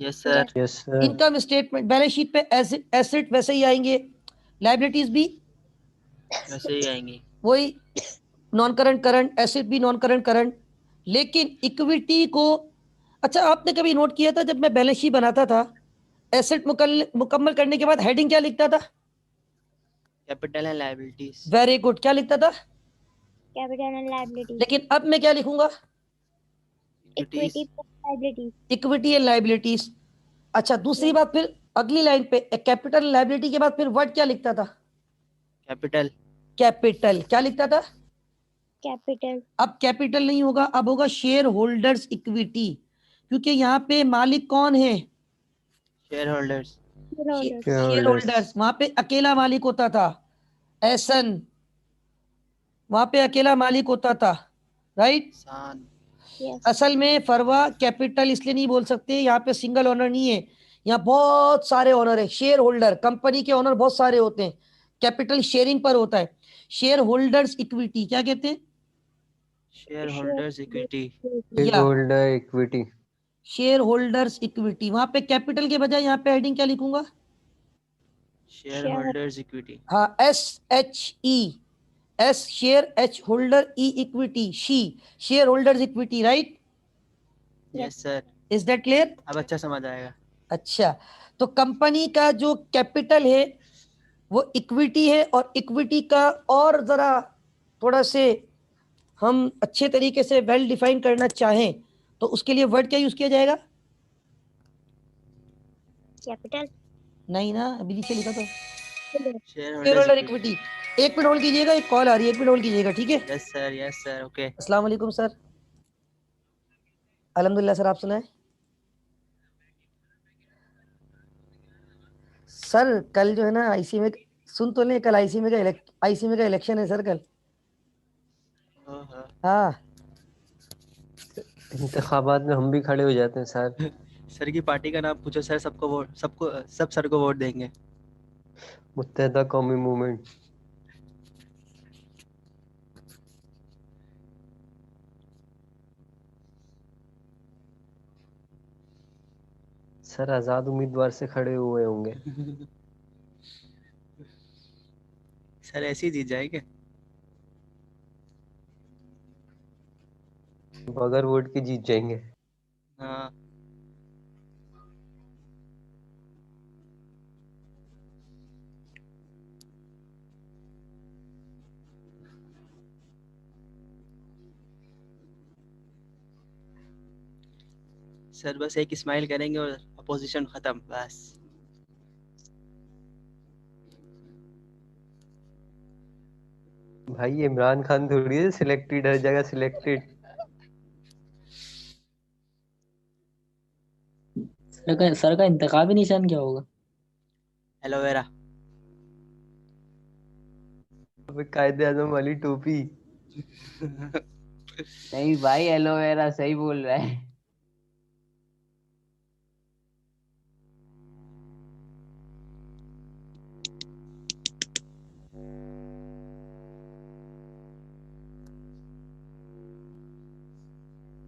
D: Yes sir.
B: Yes sir.
A: Income statement, balance sheet पे एसेट वैसे ही आएंगे, लाइबिलिटीज भी
D: वैसे ही आएंगी।
A: वही, नॉन करंट करंट, एसेट भी नॉन करंट करंट, लेकिन इक्विटी को। अच्छा, आपने कभी नोट किया था जब मैं बैलेंस शीट बनाता था, एसेट मुकम्मल करने के बाद हेडिंग क्या लिखता था?
D: Capital and liabilities.
A: Very good, क्या लिखता था?
C: Capital and liability.
A: लेकिन अब मैं क्या लिखूंगा?
C: Equity liability.
A: Equity and liabilities. अच्छा, दूसरी बात, फिर अगली लाइन पे कैपिटल लाइबिलिटी के बाद फिर वर्ड क्या लिखता था?
D: कैपिटल।
A: कैपिटल। क्या लिखता था?
C: कैपिटल।
A: अब कैपिटल नहीं होगा, अब होगा शेयर होल्डर्स इक्विटी, क्योंकि यहाँ पे मालिक कौन है?
D: Share holders.
A: Share holders. वहां पे अकेला मालिक होता था, एसन वहां पे अकेला मालिक होता था, राइट।
D: सान।
C: Yes.
A: असल में फरवा कैपिटल इसलिए नहीं बोल सकते, यहाँ पे सिंगल ओनर नहीं है, यहाँ बहुत सारे ओनर है। शेयर होल्डर, कंपनी के ओनर बहुत सारे होते हैं, कैपिटल शेयरिंग पर होता है। शेयर होल्डर्स इक्विटी क्या कहते हैं?
D: Shareholders equity.
A: या
B: holder equity.
A: Shareholders equity, वहां पे कैपिटल के बजाय यहाँ पे हेडिंग क्या लिखूंगा?
D: Share holders equity.
A: हाँ, SHE, S share, H holder, E equity, she share holders equity, right.
D: Yes sir.
A: Is that clear?
D: अब अच्छा समझ आएगा।
A: अच्छा, तो कंपनी का जो कैपिटल है वो इक्विटी है, और इक्विटी का और जरा थोड़ा से हम अच्छे तरीके से वेल डिफाइन करना चाहें तो उसके लिए वर्ड क्या यूज किया जाएगा?
C: Capital.
A: नहीं ना, अभी नीचे लिखा था
D: share
A: share
D: holders
A: holder
D: equity.
A: Equity. एक मिनट होल्ड कीजिएगा, एक कॉल आ रही है, एक मिनट होल्ड कीजिएगा, ठीक है।
D: Yes sir okay.
A: अस्सलाम वालेकुम सर। अल्हम्दुलिल्लाह सर, आप सुनाए। सर कल जो है ना आईसी में, सुन तो लें, कल आईसी में का इलेक्शन है सर कल। हाँ
B: इंतखाबात में हम भी खड़े हो जाते हैं सर।
D: सर की पार्टी का नाम पूछो सर, सब सर को वोट देंगे।
B: मुत्तहिदा कौमी मूवमेंट। सर आजाद उम्मीदवार से खड़े हुए होंगे।
D: सर ऐसे ही जीत जाएंगे।
B: बगैर वोट के जीत जाएंगे।
D: हाँ। सर बस एक स्माइल करेंगे और अपोजिशन खत्म बस।
B: भाई इमरान खान थोड़ी है सिलेक्टेड, हर जगह सिलेक्टेड।
H: सर का इंतखाबी निशान क्या होगा?
D: एलोवेरा।
B: कायदे आजम वाली टोपी।
G: नहीं भाई, एलोवेरा सही बोल रहा है।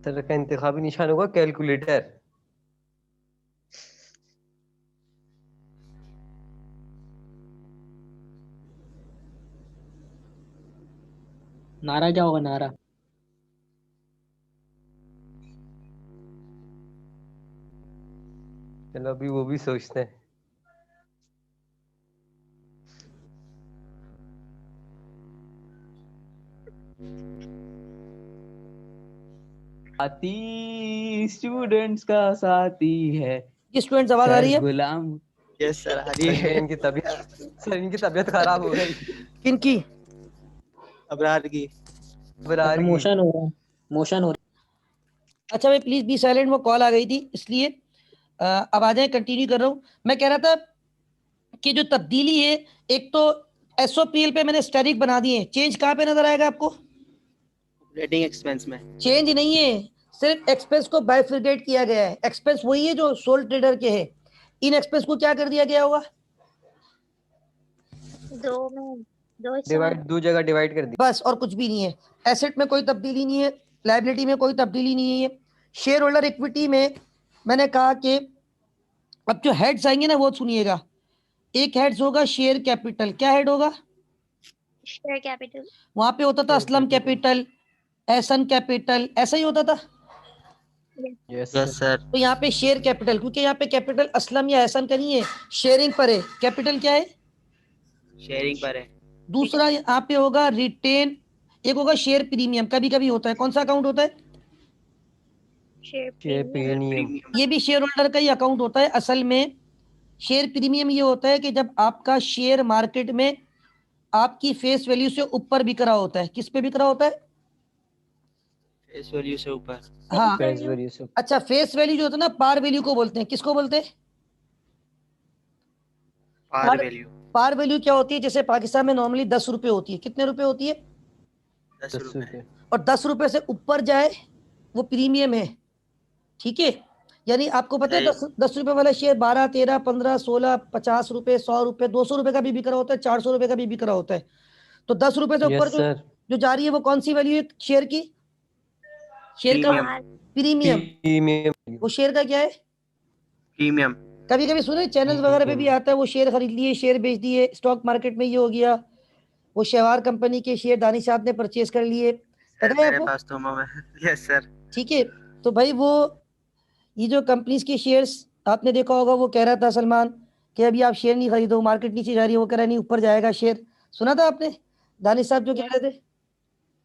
B: सर का इंतखाबी निशान होगा कैलकुलेटर।
H: नारा क्या होगा? नारा
B: चलो अभी वो भी सोचते हैं।
G: साथी स्टूडेंट्स का साथी है।
A: ये स्टूडेंट्स आवाज आ रही है?
G: गुलाम।
D: यस सर आ रही है।
B: इनकी तबीयत खराब हो गई।
A: किनकी?
D: अबरार की।
B: अबरार की।
H: मोशन हो रहा है, मोशन हो रहा
A: अच्छा भाई प्लीज बी साइलेंट, वो कॉल आ गई थी इसलिए। अब आ जाए, कंटिन्यू कर रहा हूँ। मैं कह रहा था कि जो तब्दीली है, एक तो एसओपीएल पे मैंने स्टेरिक बना दिए, चेंज कहाँ पे नजर आएगा आपको?
D: ऑपरेटिंग एक्सपेंस में।
A: चेंज नहीं है, सिर्फ एक्सपेंस को बाइफरकेट किया गया है। एक्सपेंस वही है जो सोल ट्रेडर के है, इन एक्सपेंस को क्या कर दिया गया होगा?
C: दो हिस्सों में।
B: डिवाइड, दो जगह डिवाइड कर दी।
A: बस, और कुछ भी नहीं है। एसेट में कोई तब्दीली नहीं है, लायबिलिटी में कोई तब्दीली नहीं है। शेयर होल्डर इक्विटी में मैंने कहा कि अब जो हेड्स आएंगे ना वो सुनिएगा। एक हेड्स होगा शेयर कैपिटल, क्या हेड होगा?
C: Share capital.
A: वहां पे होता था असलम कैपिटल, एहसन कैपिटल, ऐसा ही होता था।
B: Yes
D: sir.
A: तो यहाँ पे शेयर कैपिटल, क्योंकि यहाँ पे कैपिटल असलम या एहसन का नहीं है, शेयरिंग पर है। कैपिटल क्या है?
D: शेयरिंग पर है।
A: दूसरा यहाँ पे होगा रिटेन, एक होगा शेयर प्रीमियम, कभी कभी होता है। कौन सा अकाउंट होता है?
C: Share
B: share
C: premium.
B: प्रीमियम।
A: ये भी शेयर होल्डर का ही अकाउंट होता है। असल में शेयर प्रीमियम ये होता है कि जब आपका शेयर मार्केट में आपकी फेस वैल्यू से ऊपर बिक रहा होता है। किस पे बिक रहा होता है?
D: फेस वैल्यू से ऊपर।
A: हाँ,
B: फेस वैल्यू से।
A: अच्छा, फेस वैल्यू जो होता है ना, पार वैल्यू को बोलते हैं। किसको बोलते हैं?
D: Par value.
A: पार वैल्यू क्या होती है? जैसे पाकिस्तान में नॉर्मली 10 रुपए होती है। कितने रुपए होती है?
D: 10
B: 10
D: रुपए।
B: रुपए।
A: और 10 रुपए से ऊपर जाए वो प्रीमियम है, ठीक है। यानी आपको पता है
D: सही।
A: 10 रुपए वाला शेयर 12, 13, 15, 16, 50 रुपए, 100 रुपए, 200 रुपए का भी बिक रहा होता है, 400 रुपए का भी बिक रहा होता है। तो 10 रुपए से ऊपर
B: यस
A: जो
B: सर।
A: जो जा रही है वो कौन सी वैल्यू है शेयर की? शेयर का
D: प्रीमियम।
A: प्रीमियम।
B: प्रीमियम।
A: वो शेयर का क्या है?
D: प्रीमियम।
A: कभी कभी सुने चैनल्स वगैरह पे भी आता है वो शेयर खरीद लिए, शेयर बेच दिए, स्टॉक मार्केट में ये हो गया, वो शेवार कंपनी के शेयर दानिश साहब ने परचेज कर लिए,
D: सर
A: पता है
D: मेरे
A: आपको?
D: पास तो यस सर।
A: ठीक है। तो भाई वो ये जो कंपनीज के शेयर्स आपने देखा होगा, वो कह रहा था सलमान कि अभी आप शेयर नहीं खरीदो, मार्केट नीचे जा रही है, वो कह रहा है नहीं ऊपर जाएगा शेयर। सुना था आपने दानिश साहब जो कह रहे थे?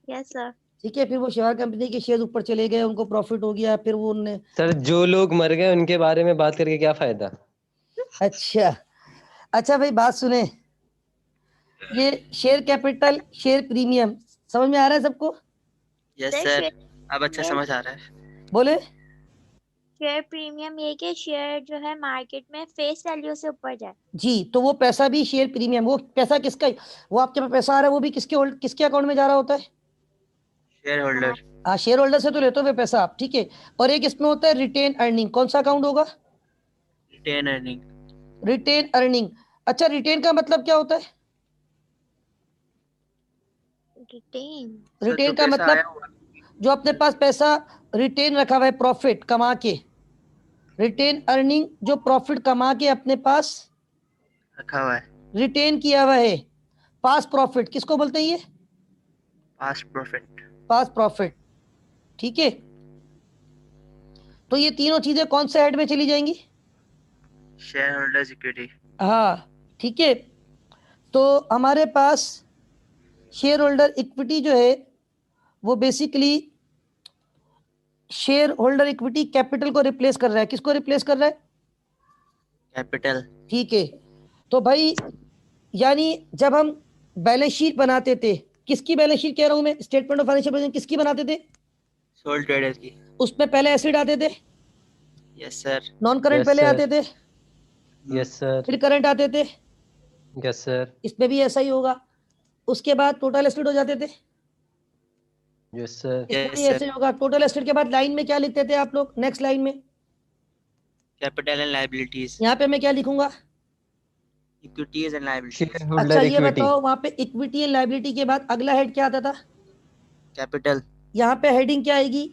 C: Yes sir.
A: ठीक है। फिर वो शेवार कंपनी के शेयर ऊपर चले गए, उनको प्रॉफिट हो गया, फिर वो उन्होंने
B: सर जो लोग मर गए उनके बारे में बात करके क्या फायदा?
A: अच्छा अच्छा भाई बात सुने, ये शेयर कैपिटल, शेयर प्रीमियम समझ में आ रहा है सबको?
D: यस
C: सर,
D: सर
C: शेयर-
D: अब अच्छा
C: Yes.
D: समझ आ रहा है।
A: बोले
C: शेयर प्रीमियम ये कि शेयर जो है मार्केट में फेस वैल्यू से ऊपर जाए।
A: जी। तो वो पैसा भी शेयर प्रीमियम, वो पैसा किसका, वो आपके पास पैसा आ रहा है वो भी किसके अकाउंट में जा रहा होता है?
D: Share holder.
A: हाँ, शेयर होल्डर से तो लेते हो पैसा आप, ठीक है। और एक इसमें होता है रिटेन अर्निंग, कौन सा अकाउंट होगा?
D: Retain earning.
A: Retain earning. अच्छा, रिटेन का मतलब क्या होता है?
C: रिटेन
A: रिटेन का मतलब जो अपने पास पैसा रिटेन रखा हुआ है, प्रॉफिट कमा के। रिटेन अर्निंग जो प्रॉफिट कमा के अपने पास
D: रखा हुआ है।
A: रिटेन किया हुआ है। पास प्रॉफिट किसको बोलते हैं? ये
D: पास्ट प्रॉफिट।
A: पास प्रॉफिट, ठीक है। तो ये तीनों चीजें कौन से हेड में चली जाएंगी?
D: Share holders equity.
A: हाँ, ठीक है। तो हमारे पास शेयर होल्डर इक्विटी जो है वो basically share holder equity capital को रिप्लेस कर रहा है। किसको रिप्लेस कर रहा है?
D: कैपिटल।
A: ठीक है। तो भाई यानी जब हम बैलेंस शीट बनाते थे, किसकी बैलेंस शीट कह रहा हूं मैं, स्टेटमेंट ऑफ फाइनेंशियल पोजीशन किसकी बनाते थे?
D: सोल ट्रेडर की।
A: उसमें पहले एसिड आते थे,
D: yes sir.
A: Non current
B: Yes,
A: पहले
B: sir.
A: आते थे,
B: यस सर।
A: फिर करंट आते थे।
B: Yes sir.
A: इसमें भी ऐसा ही होगा। उसके बाद टोटल एसिड हो जाते थे,
B: यस सर।
A: इसमें भी
D: Yes,
A: ऐसे ही होगा। टोटल एसिड के बाद लाइन में क्या लिखते थे आप लोग? नेक्स्ट लाइन में
D: कैपिटल एंड लायबिलिटीज।
A: यहाँ पे मैं क्या लिखूंगा?
D: Equities and liabilities.
B: शेयर
A: अच्छा
B: होल्डर
A: ये
B: इक्विटी।
A: बताओ, वहां पे इक्विटी एंड लायबिलिटी के बाद अगला हेड क्या आता था?
D: कैपिटल।
A: यहाँ पे हेडिंग क्या आएगी?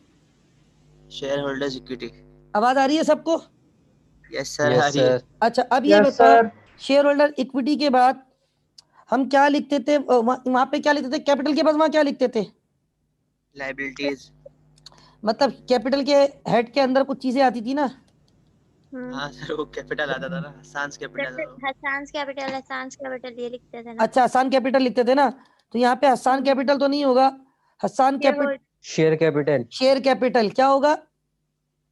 D: Share holders equity.
A: आवाज आ रही है सबको?
D: यस सर आ
B: यस
D: रही है।
B: सर।
A: अच्छा अब ये बताओ, शेयर होल्डर इक्विटी के बाद हम क्या लिखते थे? वहां पे क्या लिखते थे? कैपिटल के बाद वहां क्या लिखते थे?
D: लायबिलिटीज।
A: मतलब कैपिटल के हेड के अंदर कुछ चीजें आती थी ना।
D: हाँ सर वो कैपिटल आता था ना, सांस कैपिटल।
C: हसान्स कैपिटल ये लिखते थे ना।
A: अच्छा, हसान कैपिटल लिखते थे ना। तो यहाँ पे हसान कैपिटल तो नहीं होगा, हसान capital,
B: share capital.
A: Share capital क्या होगा?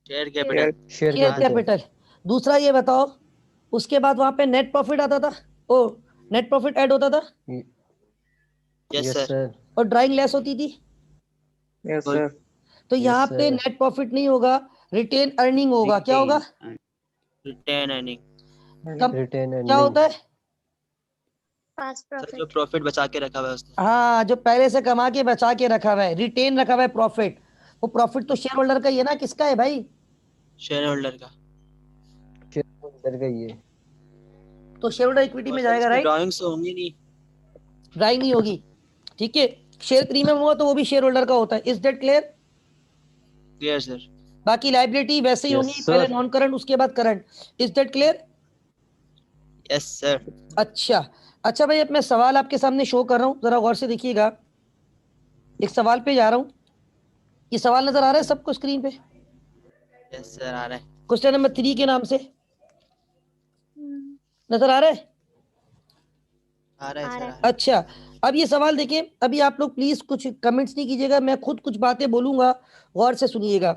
D: Share capital.
B: Share
A: share
B: capital.
A: Capital. दूसरा ये बताओ, उसके बाद वहां पे नेट प्रॉफिट आता था, ओ नेट प्रॉफिट ऐड होता था,
D: यस
B: यस
D: सर।
B: सर।
A: और ड्राइंग लेस होती थी।
E: Yes sir.
A: तो यहाँ
B: Yes,
A: पे
B: sir.
A: नेट प्रॉफिट नहीं होगा, रिटेन अर्निंग होगा। क्या होगा?
D: Retain earning.
A: कब
B: रिटेन
A: क्या होता है?
C: पास
D: सर जो
C: प्रॉफिट।
D: प्रॉफिट बचा के रखा हुआ है उसने।
A: हाँ, जो पहले से कमा के बचा के रखा हुआ है, रिटेन रखा हुआ है प्रॉफिट। वो प्रॉफिट तो शेयर होल्डर का ही है ना, किसका है भाई?
D: शेयर होल्डर का।
B: शेयर होल्डर का ये।
A: तो शेयर होल्डर इक्विटी में जाएगा, राइट?
D: ड्राइंग्स तो होंगी नहीं।
A: ड्राइंग नहीं होगी, ठीक है। शेयर प्रीमियम हुआ तो वो भी शेयर होल्डर का होता है। Is that clear?
D: Clear sir.
A: बाकी लाइबिलिटी वैसे ही
B: Yes,
A: होंगी,
B: sir.
A: पहले नॉन करंट उसके बाद current. Is that clear?
D: Yes sir.
A: अच्छा अच्छा भाई, अब मैं सवाल आपके सामने शो कर रहा हूँ, जरा गौर से देखिएगा। एक सवाल पे जा रहा हूँ। ये सवाल नजर आ रहा है सबको स्क्रीन पे?
D: यस सर आ रहा है।
A: क्वेश्चन नंबर 3 के नाम से नजर आ रहा है?
D: आ रहा है
C: आ
D: सर
C: रहा
D: आ
C: है।
D: रहा है।
A: अच्छा, अब ये सवाल देखिए। अभी आप लोग प्लीज कुछ कमेंट्स नहीं कीजिएगा, मैं खुद कुछ बातें बोलूंगा, गौर से सुनिएगा।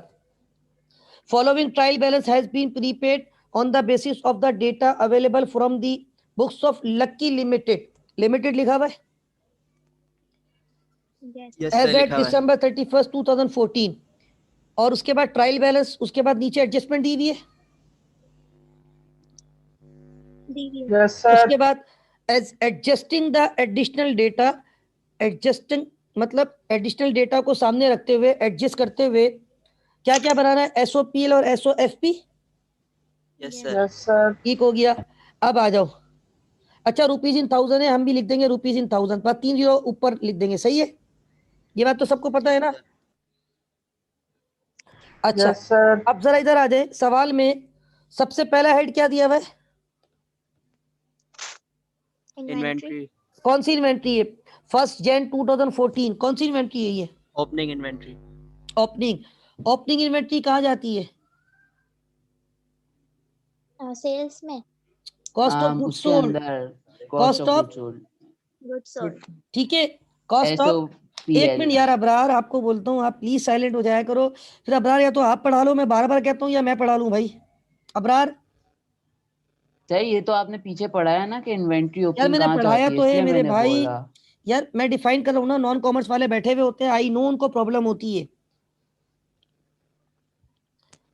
A: Following trial balance has been prepaid on the basis of the data available from the books of Lucky limited. Limited लिखा हुआ है
C: Yes.
D: Yes
A: as
D: sir
A: at
D: लिखा हुआ है।
A: December 31st 2014। और उसके बाद ट्रायल बैलेंस, उसके बाद नीचे एडजस्टमेंट दी हुई है।
C: दीजिए।
E: Yes sir.
A: उसके बाद as adjusting the additional data, adjusting मतलब एडिशनल डेटा को सामने रखते हुए एडजस्ट करते हुए क्या क्या बनाना है, SOPL और SOFP।
D: Yes
C: Yes.
D: Sir.
E: Yes sir.
A: ठीक हो गया। अब आ जाओ। अच्छा रुपीज इन 1000 है, हम भी लिख देंगे रुपीज इन 1000, पर 3 जीरो ऊपर लिख देंगे, सही है? ये बात तो सबको पता है ना? अच्छा
E: यस सर।
A: अब जरा इधर आ जाए, सवाल में सबसे पहला हेड क्या दिया हुआ है?
C: Inventory.
D: इन्वेंट्री,
A: कौन सी इन्वेंट्री है? 1 Jan 2014, कौन सी इन्वेंट्री है ये?
D: Opening inventory.
A: Opening. Opening inventory कहाँ जाती है?
C: Sales में
A: कॉस्ट ऑफ गुड्स
H: उसके
A: सोल्ड।
H: अंदर
A: cost
H: cost
A: of,
H: of goods sold,
C: goods sold.
A: ठीक है, कॉस्ट ऑफ। एक
H: SOPL।
A: मिनट यार अबरार, आपको बोलता हूँ आप प्लीज साइलेंट हो जाया करो। फिर अबरार या तो आप पढ़ा लो, मैं बार बार कहता हूँ, या मैं पढ़ा लूँ भाई। अबरार
H: सर ये तो आपने पीछे पढ़ा है ना कि इन्वेंट्री
A: यार
H: ओपनिंग
A: मैंने
H: कहाँ
A: पढ़ाया
H: जाती है,
A: तो है
H: इसलिए
A: मेरे
H: मैंने
A: भाई।
H: बोला।
A: यार मैं डिफाइन कर रहा हूँ ना, नॉन कॉमर्स वाले बैठे हुए होते हैं, आई नो उनको प्रॉब्लम होती है।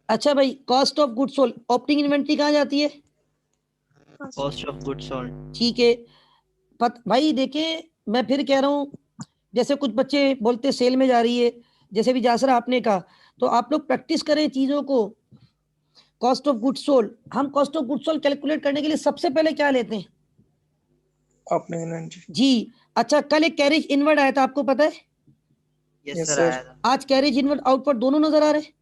A: अच्छा भाई, cost of goods sold, opening inventory कहाँ जाती है?
D: Cost of goods sold.
A: ठीक है। भाई देखिए मैं फिर कह रहा हूँ, जैसे कुछ बच्चे बोलते सेल में जा रही है, जैसे भी जासरा आपने कहा, तो आप लोग प्रैक्टिस करें चीजों को। कॉस्ट ऑफ गुड्स सोल्ड, हम cost of goods sold calculate करने के लिए सबसे पहले क्या लेते हैं?
E: Opening inventory.
A: जी। अच्छा कल एक कैरेज इनवर्ड आया था, आपको पता है?
D: Yes
E: Yes,
D: sir
E: sir.
D: आया था।
A: आज कैरेज इनवर्ड आउटवर्ड दोनों नजर आ रहे हैं।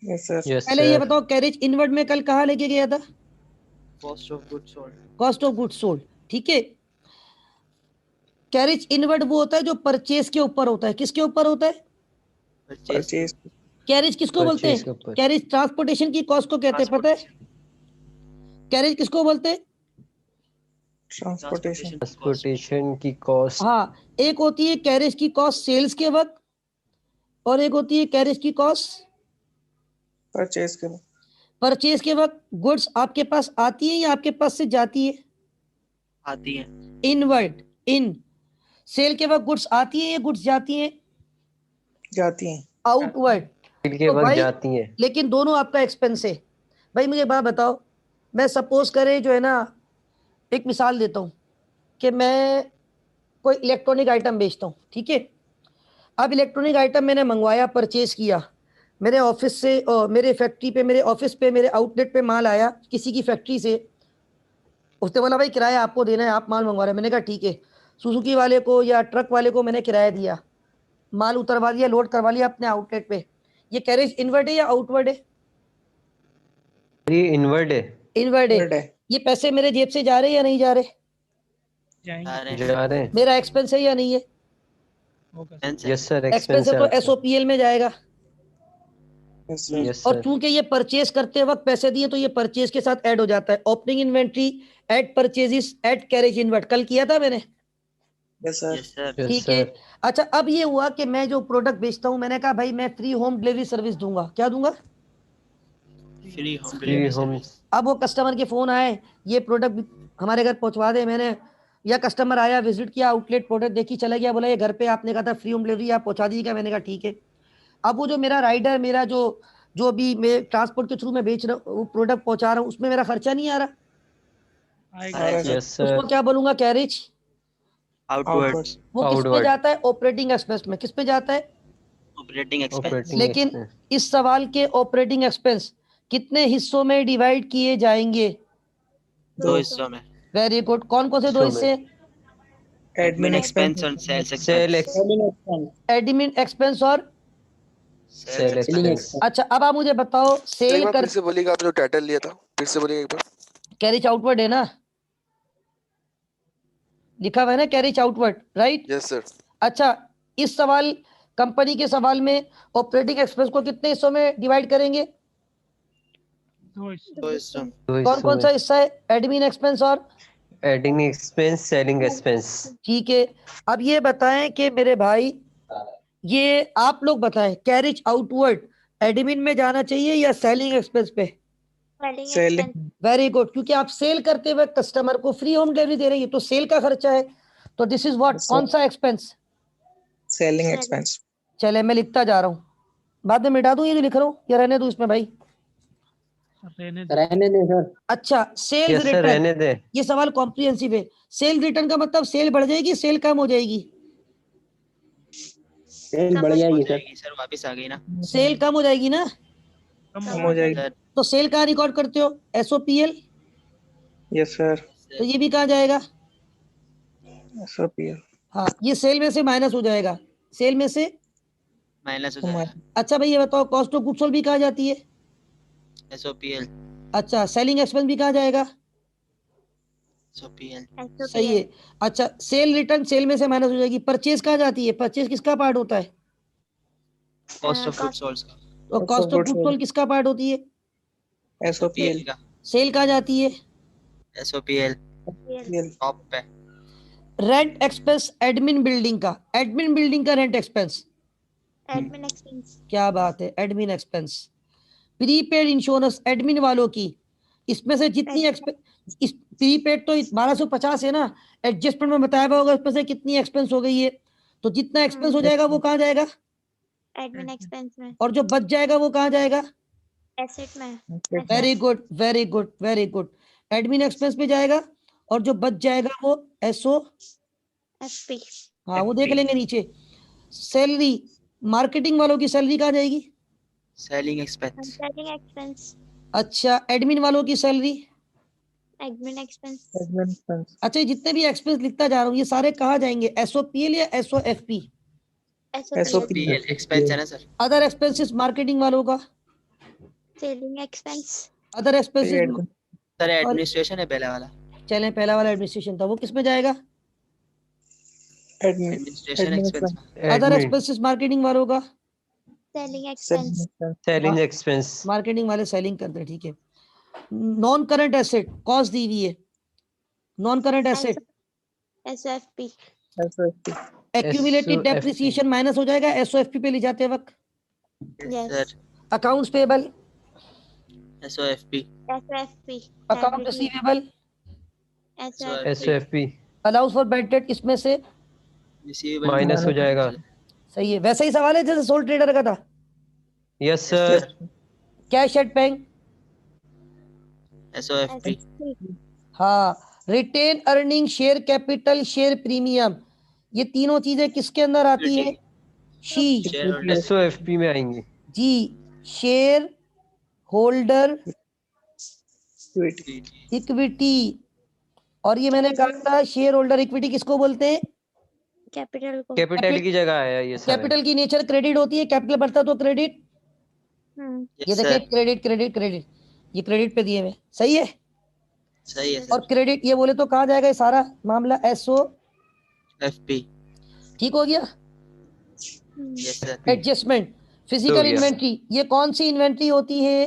E: Yes sir.
B: यस
A: पहले ये
B: सर।
A: बताओ कैरेज इनवर्ड में कल कहाँ लेके गया था?
D: Cost of goods sold.
A: Cost of goods sold, ठीक है। कैरेज इनवर्ड वो होता है जो परचेज के ऊपर होता है, किसके ऊपर होता है?
E: परचेज।
A: कैरेज किसको बोलते
B: परचेज के
A: हैं?
B: ऊपर।
A: कैरेज ट्रांसपोर्टेशन की कॉस्ट को कहते हैं, पता है? कैरेज किसको बोलते हैं?
E: ट्रांसपोर्टेशन।
B: ट्रांसपोर्टेशन की कॉस्ट।
A: हाँ, एक होती है कैरेज की कॉस्ट सेल्स के वक्त, और एक होती है कैरेज की कॉस्ट
E: परचेज के।
A: परचेज के वक्त। गुड्स आपके पास आती है या आपके पास से जाती है?
D: आती है।
A: इनवर्ड, इन। सेल के वक्त गुड्स आती है या गुड्स जाती है?
E: जाती हैं।
A: आउटवर्ड।
B: के
A: तो
B: वक्त
A: भाई
B: जाती हैं।
A: लेकिन दोनों आपका एक्सपेंस है। भाई मुझे एक बात बताओ, मैं सपोज करें जो है ना, एक मिसाल देता हूँ कि मैं कोई इलेक्ट्रॉनिक आइटम बेचता हूँ, ठीक है। अब इलेक्ट्रॉनिक आइटम मैंने मंगवाया, परचेज किया, मेरे ऑफिस से और मेरे फैक्ट्री पे, मेरे ऑफिस पे, मेरे आउटलेट पे माल आया किसी की फैक्ट्री से। उसने बोला भाई किराया आपको देना है, आप माल मंगवा रहे हैं। मैंने कहा ठीक है। सुजुकी वाले को या ट्रक वाले को मैंने किराया दिया, माल उतरवा दिया, लोड करवा लिया अपने आउटलेट पे। ये कैरेज इनवर्ड है या आउटवर्ड है?
B: ये इनवर्ड है।
A: इनवर्ड है।
E: Inward है।
A: ये पैसे मेरे जेब से जा रहे हैं या नहीं जा रहे?
D: जा रहे हैं।
B: जा रहे हैं।
A: मेरा एक्सपेंस है या नहीं है?
B: Yes sir.
A: एक्सपेंस है तो SOPL में जाएगा।
E: Yes sir.
B: यस
A: और
B: सर।
A: चूंकि ये परचेज करते वक्त पैसे दिए, तो ये परचेज के साथ ऐड हो जाता है। Opening inventory at purchases at carriage inward, कल किया था मैंने।
E: Yes sir.
D: Yes sir.
B: Yes
A: ठीक है।
B: सर।
A: अच्छा अब ये हुआ कि मैं जो प्रोडक्ट बेचता हूँ, मैंने कहा भाई मैं फ्री होम डिलीवरी सर्विस दूंगा। क्या दूंगा?
D: Free home
B: free
D: delivery
B: home.
D: Service.
A: अब वो कस्टमर के फोन आए, ये प्रोडक्ट हमारे घर पहुंचवा दे, मैंने, या कस्टमर आया, विजिट किया, आउटलेट, प्रोडक्ट देखी, चला गया, बोला ये घर पे आपने कहा था फ्री होम डिलीवरी, आप पहुंचा दीजिएगा। मैंने कहा ठीक है। अब वो जो मेरा राइडर, मेरा जो जो भी मैं ट्रांसपोर्ट के थ्रू मैं बेच रहा हूँ, वो प्रोडक्ट पहुंचा रहा हूँ, उसमें मेरा खर्चा नहीं आ रहा।
E: आएगा सर।
B: Yes sir.
A: उसको क्या बोलूंगा? कैरेज।
D: आउटवर्ड्स।
A: वो किस पे
B: Outward.
A: जाता है? ऑपरेटिंग एक्सपेंस में। किस पे जाता है?
D: Operating expense.
B: ऑपरेटिंग
A: लेकिन
B: एक्सपेंस।
A: इस सवाल के ऑपरेटिंग एक्सपेंस कितने हिस्सों में डिवाइड किए जाएंगे?
D: दो हिस्सों में।
A: Very good. कौन कौन से दो
B: हिस्सों में।
A: हिस्से?
E: Admin expense.
D: और sales
B: sale
D: expense.
A: Admin expense और
B: सेल एक्सपेंस।
A: अच्छा अब आप मुझे बताओ,
F: एक
A: सेल
F: बार
A: कर
F: फिर से बोलिएगा, आपने जो टाइटल लिया था फिर से बोलिएगा एक बार।
A: कैरिज आउटवर्ड है ना, लिखा हुआ है ना carriage outward, right?
F: Yes sir.
A: अच्छा इस सवाल, कंपनी के सवाल में ऑपरेटिंग एक्सपेंस को कितने हिस्सों में डिवाइड करेंगे?
D: दो हिस्सों में।
B: दो
A: कौन
B: हिस्सों
A: कौन
B: में।
A: सा हिस्सा है? एडमिन एक्सपेंस और
B: एडिंग एक्सपेंस, सेलिंग एक्सपेंस।
A: ठीक है। अब ये बताएं कि मेरे भाई, ये आप लोग बताएं, कैरिज आउटवर्ड एडमिन में जाना चाहिए या सेलिंग एक्सपेंस पे?
C: Selling
E: Selling.
C: expense.
A: Very good, क्योंकि आप सेल करते हुए कस्टमर को फ्री होम डिलीवरी दे रहे हैं, तो सेल का खर्चा है। तो this is what,
E: Yes, sir.
A: कौन सा एक्सपेंस?
E: Selling
C: Selling.
E: एक्सपेंस।
A: चले मैं लिखता जा रहा हूँ, बाद में मिटा दूं ये जो लिख रहा हूँ, या रहने दूं इसमें भाई?
H: रहने दे सर।
A: अच्छा सेल्स
B: यस सर।
A: रिटर्न,
B: रहने दे।
A: ये सवाल कॉम्प्रिहेंसिव है। सेल रिटर्न का मतलब सेल बढ़ जाएगी, सेल कम हो जाएगी?
E: सेल
C: कम
E: बढ़
C: हो
E: जाएगी सर।
D: जाएगी सर, वापस आ गई ना
A: सेल कम हो जाएगी ना,
E: कम हो जाएगी।
D: सर।
A: तो सेल कहाँ रिकॉर्ड करते हो? SOPL।
E: Yes sir.
A: तो ये भी कहाँ जाएगा?
E: SOPL।
A: हाँ, ये सेल में से माइनस हो जाएगा, सेल में से।
D: माइनस हो जाएगा।
A: अच्छा भाई ये बताओ, कॉस्ट ऑफ गुड्स सोल्ड भी कहाँ जाती है?
D: SOPL।
A: अच्छा, सेलिंग एक्सपेंस भी कहाँ जाएगा?
D: SOPL।
A: सही है। अच्छा, सेल रिटर्न सेल में से माइनस हो जाएगी। परचेज कहाँ जाती है? परचेज किसका पार्ट होता है?
D: कॉस्ट ऑफ गुड्स सोल्ड का।
A: और कॉस्ट ऑफ गुड्स सोल्ड किसका पार्ट होती है?
E: SOPL
D: का।
A: सेल कहाँ जाती है?
D: SOPL टॉप पे।
A: रेंट एक्सपेंस एडमिन बिल्डिंग का, एडमिन बिल्डिंग का रेंट एक्सपेंस।
C: Admin expense.
A: क्या बात है, admin expense. Prepaid insurance admin वालों की, इसमें से जितनी इस प्रीपेड तो 1250 है ना, एडजस्टमेंट में बताया हुआ होगा इसमें से कितनी एक्सपेंस हो गई है, तो जितना एक्सपेंस हो जाएगा वो कहाँ जाएगा?
C: एडमिन एक्सपेंस में।
A: और जो बच जाएगा वो कहाँ जाएगा?
C: एसेट में।
A: Very good, very good, very good. Admin expense पे जाएगा और जो बच जाएगा वो
C: FP।
A: हाँ वो देख लेंगे नीचे। सैलरी, मार्केटिंग वालों की सैलरी कहाँ जाएगी?
D: Selling expense.
C: Selling expense.
A: अच्छा, एडमिन वालों की सैलरी।
C: Admin expense.
A: अच्छा, ये जितने भी एक्सपेंस लिखता जा रहा हूँ ये सारे कहाँ जाएंगे? SOPL या SOFP?
D: SOPL एक्सपेंस है ना सर।
A: अदर एक्सपेंसेस मार्केटिंग वालों का,
C: selling expense.
A: Other expenses.
D: Sir administration है पहला वाला।
A: चलें, पहला वाला एडमिनिस्ट्रेशन था, वो किस में जाएगा?
D: Administration expense.
A: Other expenses marketing वालों का,
C: selling expense.
B: Selling expense.
A: Marketing वाले सेलिंग करते हैं, ठीक है। नॉन करंट एसेट कॉस्ट दी हुई है, non current asset
C: SOFP।
A: Accumulated depreciation minus हो जाएगा SOFP पे ले जाते वक्त।
C: Yes.
A: Accounts payable,
D: SOFP।
A: Account receivable,
B: SOFP
A: allowance for bad debt, इसमें से
B: माइनस हो जाएगा।
A: सही है। वैसा ही सवाल है जैसे सोल ट्रेडर का था।
B: Yes sir.
A: Cash at bank,
D: SOFP।
A: हाँ। Retain earning, share capital, share premium, ये तीनों चीजें किसके अंदर आती है?
B: SOFP में आएंगी
A: जी, शेयर होल्डर इक्विटी। और ये मैंने कहा था शेयर होल्डर इक्विटी किसको बोलते हैं?
C: कैपिटल को।
B: कैपिटल की जगह आया ये सारे।
A: कैपिटल की नेचर क्रेडिट होती है, कैपिटल बढ़ता तो क्रेडिट। ये देखिए क्रेडिट क्रेडिट क्रेडिट, ये क्रेडिट पे दिए हुए, सही है।
D: सही है
A: और क्रेडिट ये बोले तो कहाँ जाएगा ये सारा मामला?
D: FP।
A: ठीक हो गया।
D: Yes sir.
A: Adjustment, physical inventory, ये कौन सी इन्वेंट्री होती है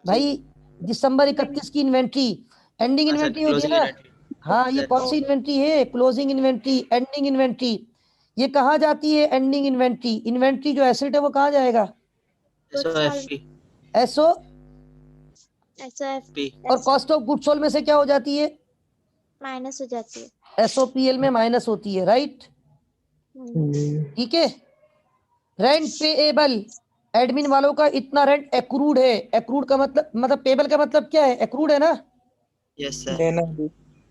A: भाई? दिसंबर 31 की इन्वेंट्री एंडिंग इन्वेंट्री होती है ना। हाँ, ये कौन सी इन्वेंट्री है? Closing inventory, ending inventory. ये कहाँ जाती है एंडिंग इन्वेंट्री? इन्वेंट्री जो एसेट है वो कहाँ जाएगा?
D: SOFP।
C: SOFP।
A: और कॉस्ट ऑफ गुड्स सोल्ड में से क्या हो जाती है?
C: माइनस हो जाती है।
A: SOPL में माइनस होती है, राइट? ठीक है। रेंट पेएबल, एडमिन वालों का इतना रेंट एक्रूड है। एक्रूड का मतलब पेबल का मतलब क्या है? एक्रूड है ना।
D: Yes sir.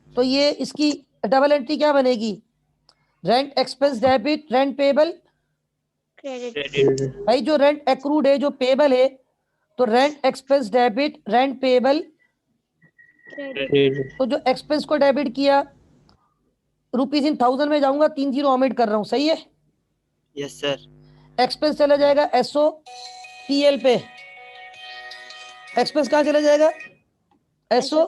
A: तो ये इसकी डबल एंट्री क्या बनेगी? Rent expense debit rent payable
C: credit.
A: भाई जो रेंट एक्रूड है, जो पेबल है, तो rent expense debit rent payable.
C: Credit.
A: तो जो एक्सपेंस को डेबिट किया, रुपीज इन 1000 में जाऊंगा, 3 जीरो ओमिट कर रहा हूं, सही है।
D: Yes sir.
A: एक्सपेंस चला जाएगा SOPL पे। एक्सपेंस कहाँ चला जाएगा? SO।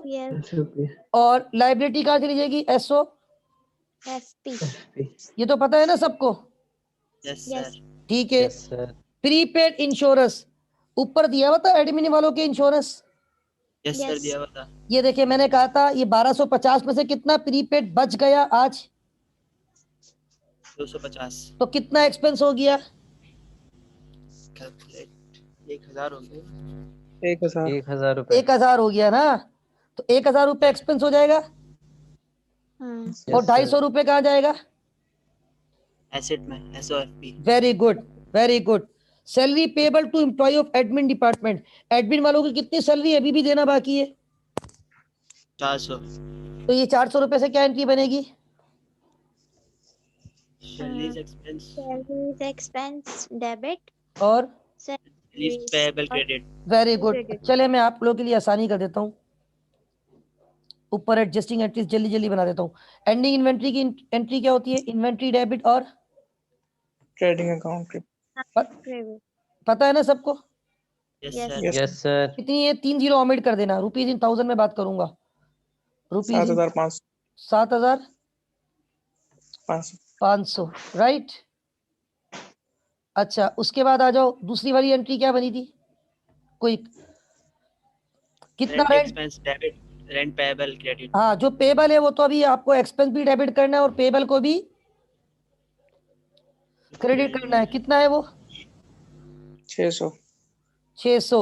A: और लाइबिलिटी कहाँ चली जाएगी?
C: FP।
A: ये तो पता है ना सबको?
D: Yes sir.
A: ठीक है।
B: Yes sir.
A: प्रीपेड इंश्योरेंस ऊपर दिया हुआ था, एडमिन वालों के इंश्योरेंस।
D: यस सर दिया हुआ था।
A: ये देखिए मैंने कहा था ये 1250 में से कितना प्रीपेड बच गया आज?
D: 250।
A: तो कितना एक्सपेंस हो गया?
D: कैलकुलेट 1000 हो गया।
B: 1000 रुपए।
A: 1000 हो गया ना, तो 1000 रुपए एक्सपेंस हो जाएगा। और 250 रुपए कहाँ जाएगा?
D: एसेट में SOFP।
A: Very good, very good. Salary payable to employ of admin department, admin वालों की कितनी सैलरी अभी भी देना बाकी है?
D: 400।
A: तो ये 400 रुपए से क्या एंट्री बनेगी?
D: Salaries expense.
C: Salaries expense debit.
A: और
D: Lease payable credit.
A: Very good.
C: Credit.
A: चले मैं आप लोगों के लिए आसानी कर देता हूँ, ऊपर एडजस्टिंग एंट्रीज जल्दी जल्दी बना देता हूँ। एंडिंग इन्वेंट्री की एंट्री क्या होती है? इन्वेंट्री डेबिट और
E: ट्रेडिंग अकाउंट।
C: Credit.
A: पता है ना सबको?
D: Yes,
C: Yes.
D: sir.
E: Yes.
B: Yes sir.
A: कितनी है? 3 जीरो ओमिट कर देना। रुपीज इन 1000 में बात करूंगा। रुपीज
E: 7,500।
A: 7,500 राइट। अच्छा उसके बाद आ जाओ, दूसरी वाली एंट्री क्या बनी थी? कोई कितना
D: Rent
A: rent?
D: expense debit. Rent payable credit.
A: हाँ जो पेबल है वो तो अभी आपको एक्सपेंस भी डेबिट करना है और पेबल को भी क्रेडिट करना है। कितना है वो?
E: 600।
A: 600।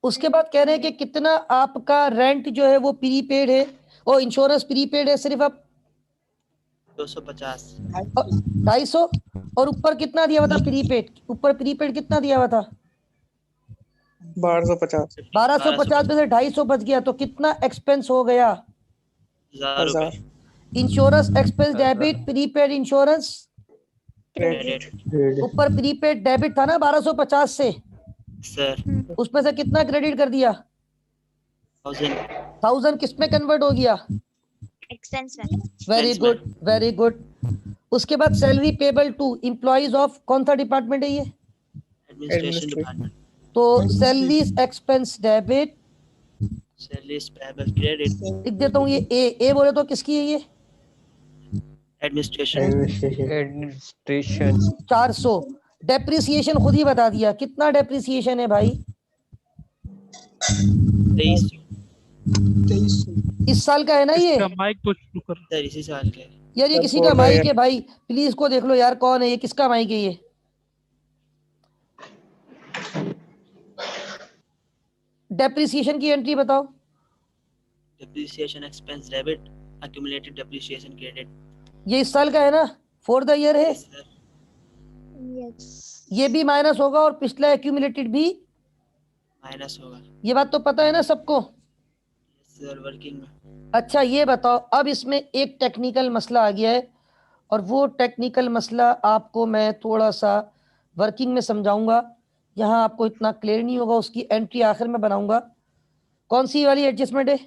A: उसके बाद कह रहे हैं कि कितना आपका रेंट जो है वो प्रीपेड है और इंश्योरेंस प्रीपेड है सिर्फ अब
D: 250.
A: 250। और ऊपर कितना दिया हुआ था प्रीपेड? ऊपर प्रीपेड कितना दिया हुआ था?
E: 1250।
A: 1250 में से 250 बच गया तो कितना एक्सपेंस हो गया?
D: 1000 रुपए.
A: Insurance expense debit, prepaid insurance,
D: Credit.
A: ऊपर प्रीपेड डेबिट था ना 1250 से,
D: Sir.
A: उसमें से कितना क्रेडिट कर दिया?
D: 1000.
A: 1000 किस में कन्वर्ट हो गया?
C: Expense में.
A: वेरी
D: Expense में.
A: Good very good. उसके बाद salary payable to employees of कौन सा डिपार्टमेंट है ये?
D: Administration department.
A: तो salaries expense debit
D: Salaries payable credit.
A: लिख देता हूँ। ये ए बोले तो किसकी है ये?
D: Administration.
B: एडमिनिस्ट्रेशन
A: 400। डेप्रिसिएशन खुद ही बता दिया। कितना डेप्रिसिएशन है भाई?
D: 23.
A: इस साल का है ना ये?
D: सर इसी साल के.
A: यार ये किसी का माइक है भाई, प्लीज को देख लो यार कौन है ये, किसका माइक है ये? डेप्रिसिएशन की एंट्री बताओ।
D: Depreciation expense debit. Accumulated depreciation credit.
A: ये इस साल का है ना? फॉर द ईयर है।
D: Yes, sir.
C: Yes.
A: ये भी माइनस होगा और पिछला एक्यूमुलेटेड भी
D: Minus होगा.
A: ये बात तो पता है ना सबको?
D: Yes, sir. Working में.
A: अच्छा ये बताओ, अब इसमें एक टेक्निकल मसला आ गया है और वो टेक्निकल मसला आपको मैं थोड़ा सा वर्किंग में समझाऊंगा। यहाँ आपको इतना क्लियर नहीं होगा, उसकी एंट्री आखिर में बनाऊंगा। कौन सी वाली एडजस्टमेंट है?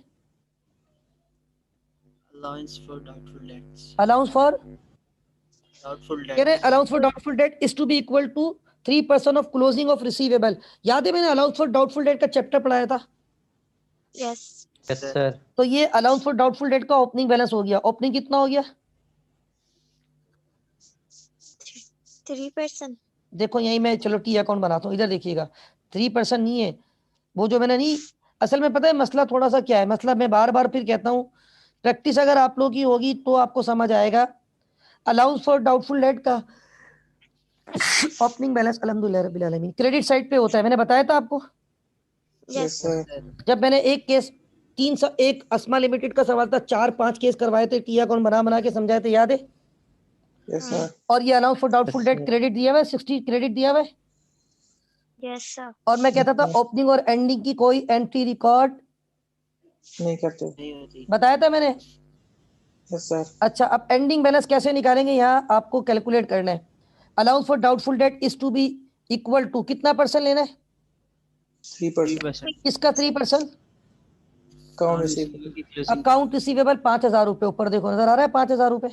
D: Allowance for doubtful debts.
A: Allowance for
D: Doubtful
A: कह रहे हैं
D: debts.
A: Allowance for doubtful debt is to be equal to 3% of closing of receivable. याद है मैंने अलाउंस फॉर डाउटफुल डेट का चैप्टर पढ़ाया था।
C: Yes.
B: Yes sir.
A: तो ये अलाउंस फॉर डाउटफुल डेट का ओपनिंग बैलेंस हो गया। ओपनिंग कितना हो गया?
C: 3%.
A: देखो यही मैं चलो टी अकाउंट बनाता हूँ, इधर देखिएगा। 3% नहीं है वो जो मैंने नहीं, असल में पता है मसला थोड़ा सा क्या है? मसला मैं बार बार फिर कहता हूँ, प्रैक्टिस अगर आप लोगों की होगी तो आपको समझ आएगा। अलाउंस फॉर डाउटफुल डेट का ओपनिंग बैलेंस अल्हम्दुलिल्लाह रब्बिल आलमीन क्रेडिट साइड पे होता है। मैंने बताया था आपको
C: Yes.
A: जब मैंने एक केस 301 अस्मा लिमिटेड का सवाल था, 4-5 केस करवाए थे, टी अकाउंट बना के समझाए थे, याद है?
E: Yes, sir.
A: और ये allowance for doubtful
B: Yes,
A: debt
B: sir.
A: Credit दिया हुआ है, 60 क्रेडिट दिया हुआ है।
C: Yes, sir.
A: और मैं कहता था ओपनिंग और एंडिंग की कोई एंट्री रिकॉर्ड
E: नहीं करते।
D: नहीं होती.
A: बताया था मैंने।
E: Yes, sir.
A: अच्छा अब एंडिंग बैलेंस कैसे निकालेंगे? यहाँ आपको कैलकुलेट करना है। Allowance for doubtful debt is to be equal to कितना परसेंट लेना है?
E: 3%।
D: 3%.
A: किसका 3%?
E: Account receivable.
A: अकाउंट रिसीवेबल 5000 रुपए। ऊपर देखो नजर आ रहा है 5000 रुपए।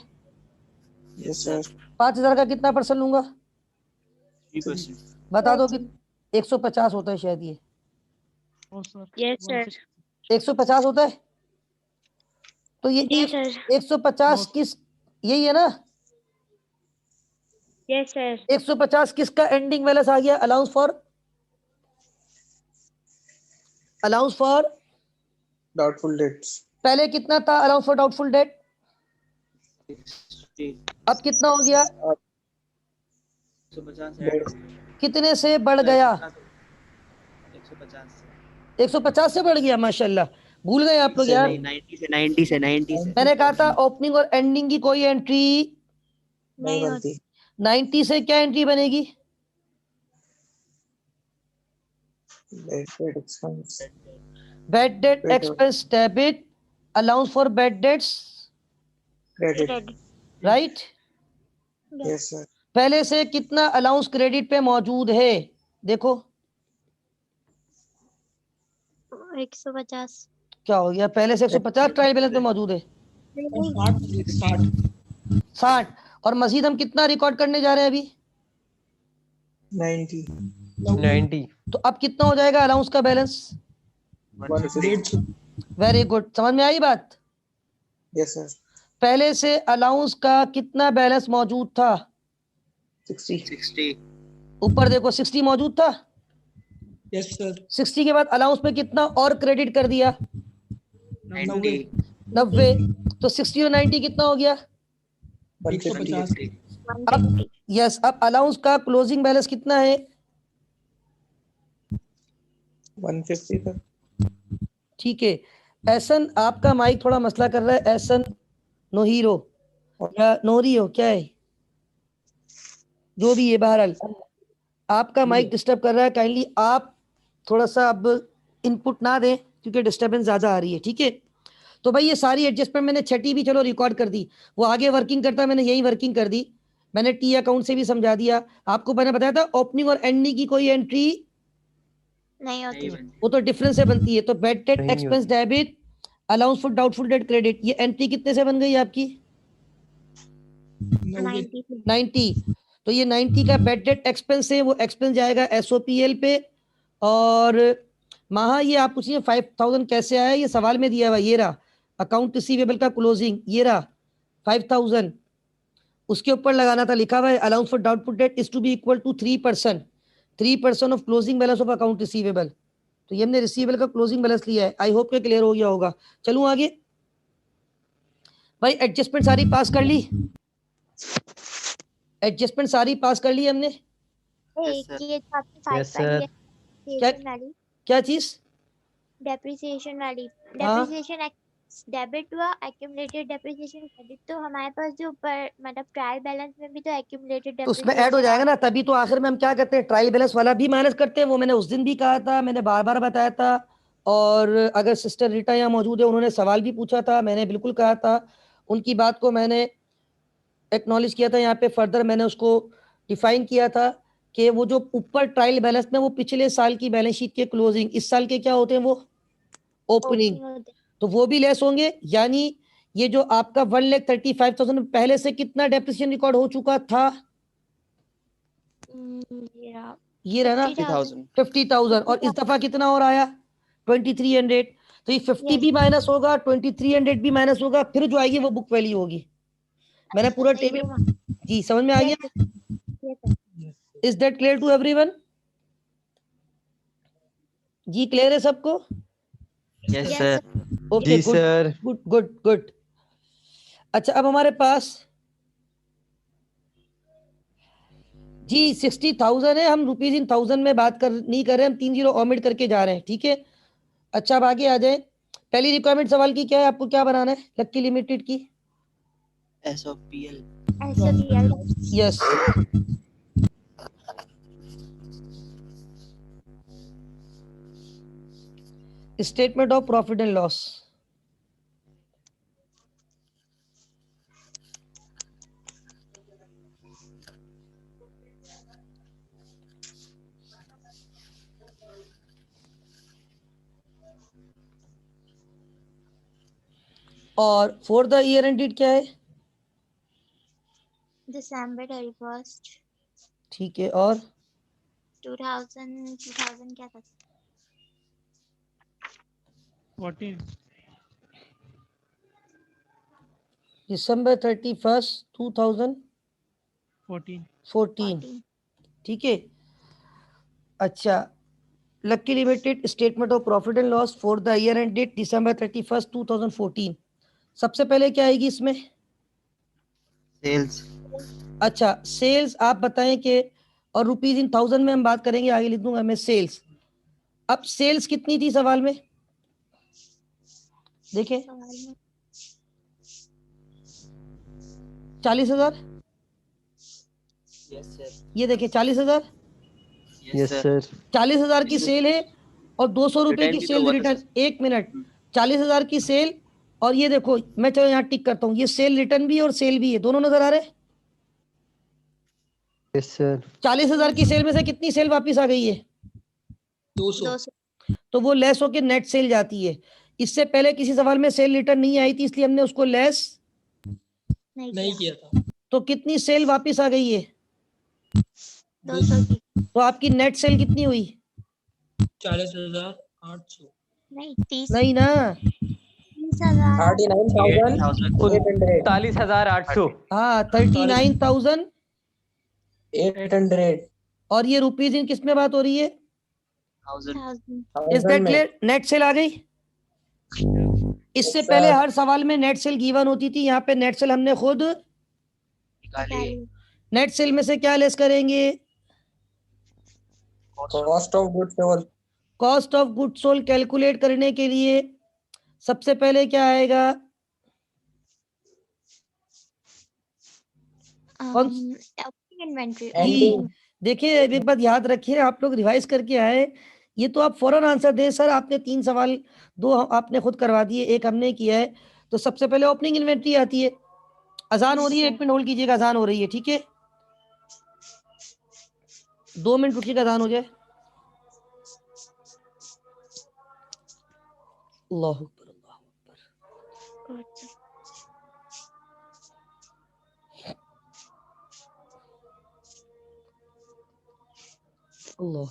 E: Yes, sir.
A: 5000 का कितना परसेंट लूंगा?
D: 3%.
A: बता दो कि 150 होता है शायद ये।
C: Yes, sir.
A: 150 होता है तो ये
C: जी sir.
A: 150 किस, यही है ना?
C: Yes, sir.
A: 150 किसका एंडिंग बैलेंस आ गया? Allowance for
E: Doubtful debts.
A: पहले कितना था अलाउंस फॉर डाउटफुल डेट?
D: 60.
A: अब कितना हो गया?
D: 150 ऐड हो गया.
A: कितने से बढ़ गया?
D: 150 से.
A: 150 से बढ़ गया। माशाल्लाह, भूल गए आप लोग यार।
D: 90 से.
A: मैंने कहा था ओपनिंग और एंडिंग की कोई एंट्री
E: नहीं बनती।
A: 90 से क्या एंट्री बनेगी?
E: Bad expense.
A: Bad debt expense debit, allowance for bad debts,
E: Credit.
C: Credit.
A: Right?
E: Yes, sir.
A: पहले से कितना अलाउंस क्रेडिट पे मौजूद है? देखो
C: 150।
A: क्या हो गया, पहले से 150 ट्रायल बैलेंस में मौजूद है। 60 और मजीद हम कितना रिकॉर्ड करने जा रहे हैं अभी?
E: 90.
B: 90।
A: तो अब कितना हो जाएगा अलाउंस का बैलेंस?
E: 150.
A: वेरी गुड, समझ में आई बात?
E: Yes, sir.
A: पहले से अलाउंस का कितना बैलेंस मौजूद था?
E: 60.
D: 60
A: ऊपर देखो 60 मौजूद था।
E: Yes, sir.
A: 60 के बाद अलाउंस में कितना और क्रेडिट कर दिया?
D: 90
A: 90। तो 60 और 90 कितना हो गया?
E: 150.
C: 150।
A: यस, अब अलाउंस का क्लोजिंग बैलेंस कितना है?
E: 150, sir.
A: ठीक है। एहसन आपका माइक थोड़ा मसला कर रहा है। एहसन नोहीरो या नोरियो क्या है, जो भी है, बहरहाल आपका माइक डिस्टर्ब कर रहा है। काइंडली आप थोड़ा सा अब इनपुट ना दें क्योंकि डिस्टर्बेंस ज़्यादा आ रही है। ठीक है, तो भाई ये सारी एडजस्टमेंट मैंने छठी भी चलो रिकॉर्ड कर दी, वो आगे वर्किंग करता, मैंने यही वर्किंग कर दी। मैंने टी अकाउंट से भी समझा दिया आपको। मैंने बताया था ओपनिंग और एंडिंग की कोई एंट्री
C: नहीं होती।
A: वो तो डिफरेंस से बनती है। तो बैड डेट
B: नहीं
A: expense debit allowance for doubtful date credit, ये एंट्री कितने से बन गई आपकी?
C: 90।
A: 90। तो ये 90 का बैड डेट एक्सपेंस है, वो एक्सपेंस जाएगा एसओपीएल पे। और महा ये आप पूछिए 5000 कैसे आया, ये सवाल में दिया हुआ। ये रहा अकाउंट रिसीवेबल का क्लोजिंग, ये रहा 5000। उसके ऊपर लगाना था, लिखा हुआ है allowance for doubtful debt is to be equal to 3% of closing balance of account receivable. तो ये हमने रिसीवेबल का क्लोजिंग बैलेंस लिया है। आई होप के क्लियर हो गया होगा। चलूं आगे भाई। एडजस्टमेंट सारी पास कर ली, एडजस्टमेंट सारी पास कर ली हमने।
C: एक ये तो आपने फाइल
B: Yes,
C: वाली
B: sir.
C: depreciation वाली
A: क्या चीज?
C: डेप्रिसिएशन वाली
A: हाँ।
C: डेप्रिसिएशन डेबिट हुआ, एक्यूमुलेटेड डेप्रिसिएशन क्रेडिट। तो हमारे पास जो पर मतलब ट्रायल बैलेंस में भी तो एक्यूमुलेटेड
A: तो उसमें ऐड हो जाएगा ना, तभी तो आखिर में हम क्या करते हैं, ट्रायल बैलेंस वाला भी माइनस करते हैं। वो मैंने उस दिन भी कहा था, मैंने बार बार बताया था। और अगर सिस्टर रीटा यहाँ मौजूद है, उन्होंने सवाल भी पूछा था, मैंने बिल्कुल कहा था, उनकी बात को मैंने एक्नॉलेज किया था। यहाँ पे फर्दर मैंने उसको डिफाइन किया था कि वो जो ऊपर ट्रायल बैलेंस में वो पिछले साल की बैलेंस शीट के क्लोजिंग, इस साल के क्या होते हैं, वो ओपनिंग, तो वो भी लेस होंगे। यानी ये जो आपका 1,35,000 पहले से कितना डेप्रिसिएशन रिकॉर्ड हो चुका था? ये रहा ना 50,000। और इस दफा कितना और आया? 2,300। तो ये 50 भी माइनस होगा, 2,300 भी माइनस होगा, फिर जो आएगी वो बुक वैल्यू होगी। मैंने पूरा टेबल जी समझ में आ गया? Is that clear to everyone? जी क्लियर है सबको?
D: Yes sir.
A: ओके
B: जी सर।
A: Good good good. अच्छा अब हमारे पास जी 60,000 है। हम रुपीज इन 1000 में बात कर नहीं कर रहे, हम 3 जीरो ओमिट करके जा रहे हैं। ठीक है, अच्छा अब आगे आ जाए। पहली रिक्वायरमेंट सवाल की क्या है, आपको क्या बनाना है? लक्की लिमिटेड की
D: SOPL.
A: Yes. Statement of profit and loss. और for the year end date क्या है?
C: December 31st
A: ठीक है, और
C: 2000 क्या था?
I: 14
A: दिसंबर 31st
I: 14
A: 2014। ठीक है, अच्छा Lucky Limited statement of profit and loss for the year end date December 31st 2014। सबसे पहले क्या आएगी इसमें?
D: सेल्स।
A: अच्छा सेल्स आप बताएं कि, और रुपीज इन 1000 में हम बात करेंगे, आगे लिख दूंगा मैं सेल्स। अब सेल्स कितनी थी सवाल में? देखें 40,000।
D: Yes sir.
A: ये देखें 40,000।
B: Yes sir.
A: 40,000 की सेल है और 200 रुपए
D: रिटर्न
A: की
D: भी
A: सेल
D: तो हुआ था
A: रिटर्न।
D: सर।
A: एक मिनट, 40,000 की सेल और ये देखो, मैं चलो यहाँ टिक करता हूँ, ये सेल रिटर्न भी और सेल भी है, दोनों नजर आ रहे हैं?
B: Yes sir.
A: 40,000 की सेल में से कितनी सेल वापस आ गई है?
E: 200
C: 200
A: तो वो लेस होके नेट सेल जाती है। इससे पहले किसी सवाल में सेल रिटर्न नहीं आई थी, इसलिए हमने उसको लेस
C: नहीं
E: नहीं
C: किया।
E: किया था।
A: तो कितनी सेल वापस आ गई है?
C: 200 की।
A: तो आपकी नेट सेल कितनी हुई?
E: 40,800
C: नहीं 30
A: नहीं ना,
C: 30,000
E: 39,800
G: 39,800।
A: हाँ 39,000।
E: 800
A: और ये रुपीज इन किस में बात हो रही है?
C: 1000
A: is that clear? Net sale आ गई। इससे पहले हर सवाल में नेट सेल गिवन होती थी, यहाँ पे नेट सेल हमने खुद।
C: निकाली।
A: नेट सेल में से क्या लेस करेंगे?
E: Cost of goods sold.
A: Cost of good sold calculate करने के लिए सबसे पहले क्या आएगा?
C: इन्वेंट्री।
A: जी, देखिए एक बात याद रखिए, आप लोग रिवाइज करके आए, ये तो आप फौरन आंसर दे सर, आपने 3 सवाल, 2 आपने खुद करवा दिए, 1 हमने किया है। तो सबसे पहले ओपनिंग इन्वेंट्री आती है। अजान हो रही है, 1 मिनट होल्ड कीजिएगा, अजान हो रही है, ठीक है? 2 मिनट रुकिएगा, अजान हो जाए। अल्लाह अकबर, अल्लाह अकबर। अल्लाह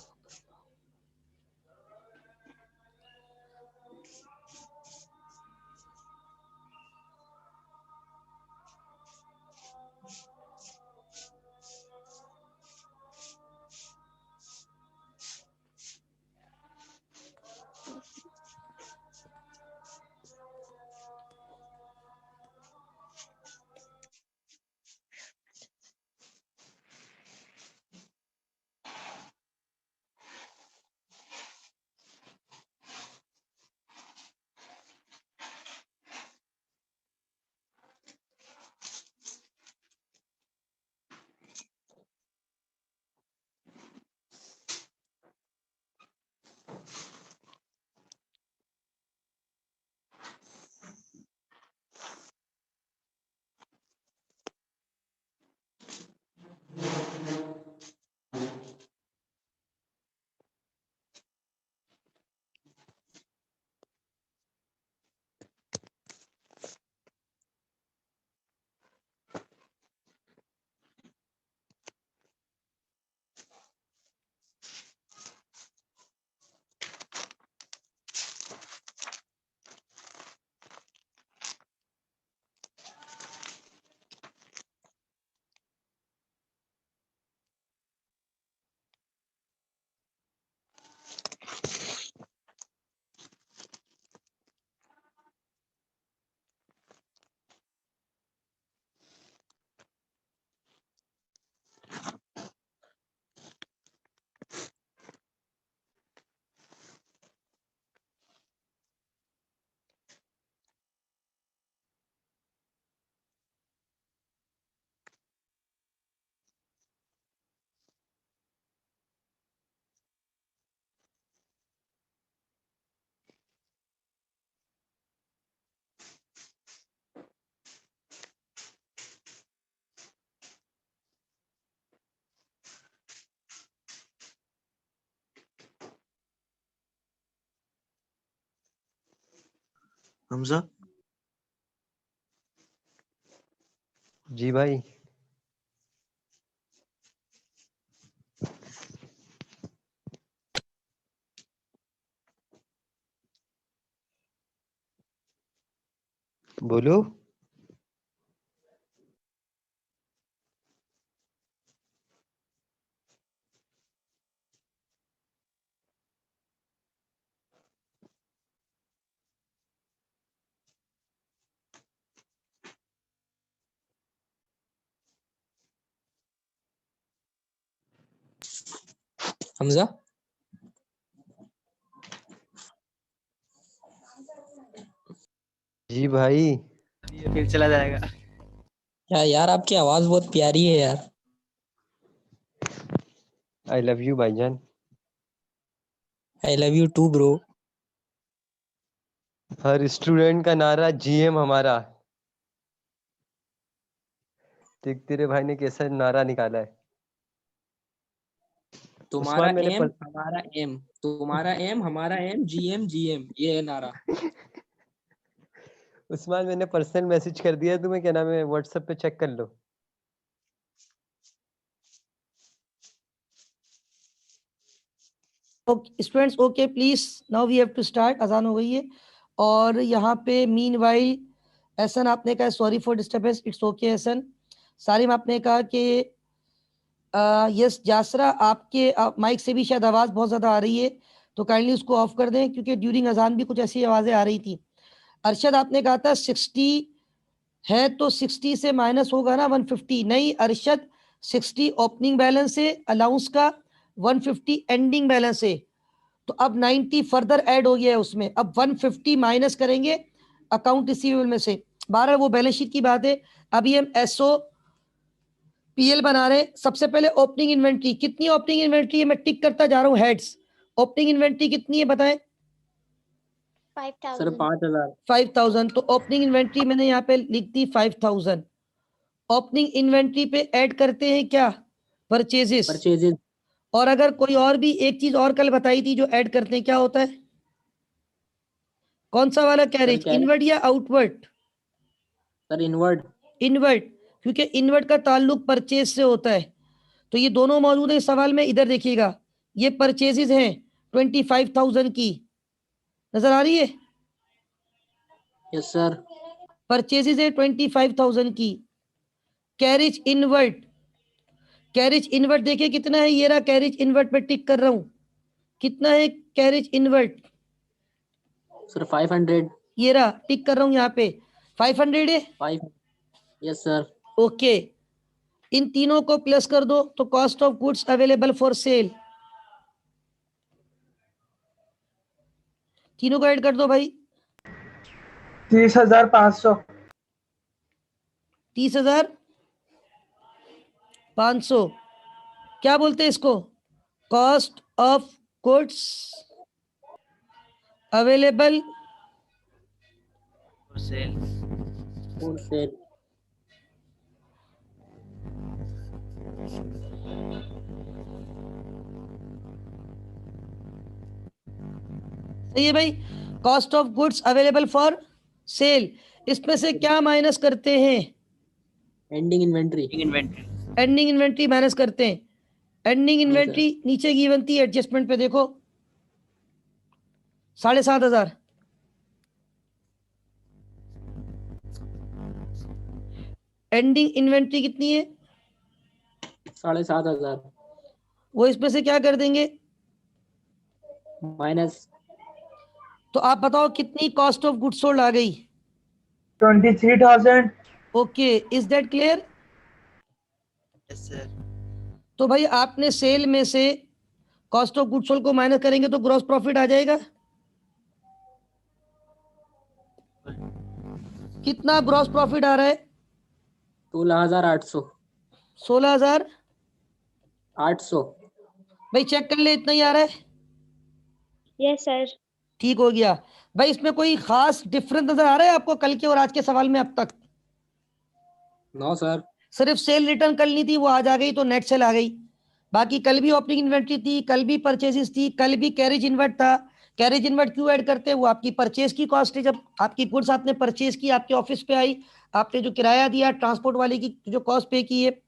D: हमजा।
B: जी भाई। बोलो।
E: हमजा।
B: जी भाई।
D: ये फिर चला जाएगा।
E: यार आपकी आवाज बहुत प्यारी है यार।
B: आई लव यू भाईजान।
E: I love you too bro.
B: हर स्टूडेंट का नारा जीएम हमारा। देख तेरे भाई ने कैसा नारा निकाला है।
E: तुम्हारा
B: मैंने
E: एम हमारा एम, तुम्हारा एम हमारा एम, जीएम जीएम, ये है नारा।
B: उस्मान मैंने पर्सनल मैसेज कर दिया है तुम्हें, क्या नाम है, व्हाट्सएप पे चेक कर लो।
A: Students okay please, now we have to start. अजान हो गई है। और यहाँ पे मीन वाइल एहसन आपने कहा sorry for disturbance, it's okay Ehsan. Salim आपने कहा कि यस जासरा आपके माइक से भी शायद आवाज़ बहुत ज़्यादा आ रही है, तो काइंडली उसको ऑफ कर दें, क्योंकि ड्यूरिंग अजान भी कुछ ऐसी आवाज़ें आ रही थी। अरशद आपने कहा था 60 है तो 60 से माइनस होगा ना 150। नहीं अरशद, 60 ओपनिंग बैलेंस है अलाउंस का, 150 एंडिंग बैलेंस है। तो अब 90 फर्दर ऐड हो गया है उसमें, अब 150 माइनस करेंगे अकाउंट रिसीवेबल में से। 12 वो बैलेंस शीट की बात है। अभी हम एसओ पीएल बना रहे हैं। सबसे पहले ओपनिंग इन्वेंट्री, कितनी ओपनिंग इन्वेंट्री है मैं टिक करता जा रहा हूँ हेड्स। ओपनिंग इन्वेंट्री कितनी है बताएं?
E: सर 5000।
A: 5000। तो ओपनिंग इन्वेंट्री मैंने यहाँ पे लिख दी 5000। ओपनिंग इन्वेंट्री पे ऐड करते हैं क्या? परचेजेस।
E: परचेजेस।
A: और अगर कोई और भी एक चीज और कल बताई थी जो ऐड करते हैं, क्या होता है? कौन सा वाला कैरेज, इनवर्ड या आउटवर्ड?
E: Sir inward.
A: इनवर्ड, क्योंकि इनवर्ड का ताल्लुक परचेज से होता है। तो ये दोनों मौजूद है इस सवाल में। इधर देखिएगा, ये परचेजेस हैं 25,000 की, नजर आ रही है?
E: Yes sir.
A: परचेजेस है 25,000 की। कैरेज इनवर्ड, कैरेज इनवर्ड देखिए कितना है, ये रहा कैरेज इनवर्ड पे टिक कर रहा हूं। कितना है कैरेज इनवर्ड?
E: सर 500।
A: ये रहा, टिक कर रहा हूं यहाँ पे, 500 है।
E: 5। Yes sir.
A: ओके, इन तीनों को प्लस कर दो तो cost of goods available for sale, तीनों को ऐड कर दो भाई।
G: 30,500।
A: 30,500। क्या बोलते हैं इसको? Cost of goods available
D: For sale.
E: For sale.
A: सही है भाई। Cost of goods available for sale, इसमें से क्या माइनस करते हैं?
E: Ending inventory.
D: Inventory.
A: Ending inventory minus करते हैं। एंडिंग इन्वेंट्री नीचे गिवन थी, एडजस्टमेंट पे देखो 7,500। एंडिंग इन्वेंट्री कितनी है?
E: 7,500
A: वो इसमें से क्या कर देंगे?
E: माइनस।
A: तो आप बताओ कितनी कॉस्ट ऑफ गुड्स सोल्ड आ गई?
G: 23,000।
A: Okay, is that clear?
D: Yes sir.
A: तो भाई आपने सेल में से कॉस्ट ऑफ गुड्स सोल्ड को माइनस करेंगे तो ग्रॉस प्रॉफिट आ जाएगा। कितना ग्रॉस प्रॉफिट आ रहा है?
E: 16,800।
A: 16,800। भाई चेक कर ले, इतना ही आ रहा है।
C: Yes sir.
A: ठीक हो गया भाई। इसमें कोई खास डिफरेंस नजर आ रहा है आपको कल के और आज के सवाल में अब तक?
E: No sir.
A: सिर्फ सेल रिटर्न करनी थी, वो आज आ गई तो नेट सेल आ गई। बाकी कल भी ओपनिंग इन्वेंट्री थी, कल भी परचेजेस थी, कल भी कैरेज इनवर्ट था। कैरेज इनवर्ट क्यों ऐड करते हैं? वो आपकी परचेज की कॉस्ट है। जब आपकी गुड्स आपने परचेज की, आपके ऑफिस पे आई, आपने जो किराया दिया, ट्रांसपोर्ट वाले की जो कॉस्ट पे की है,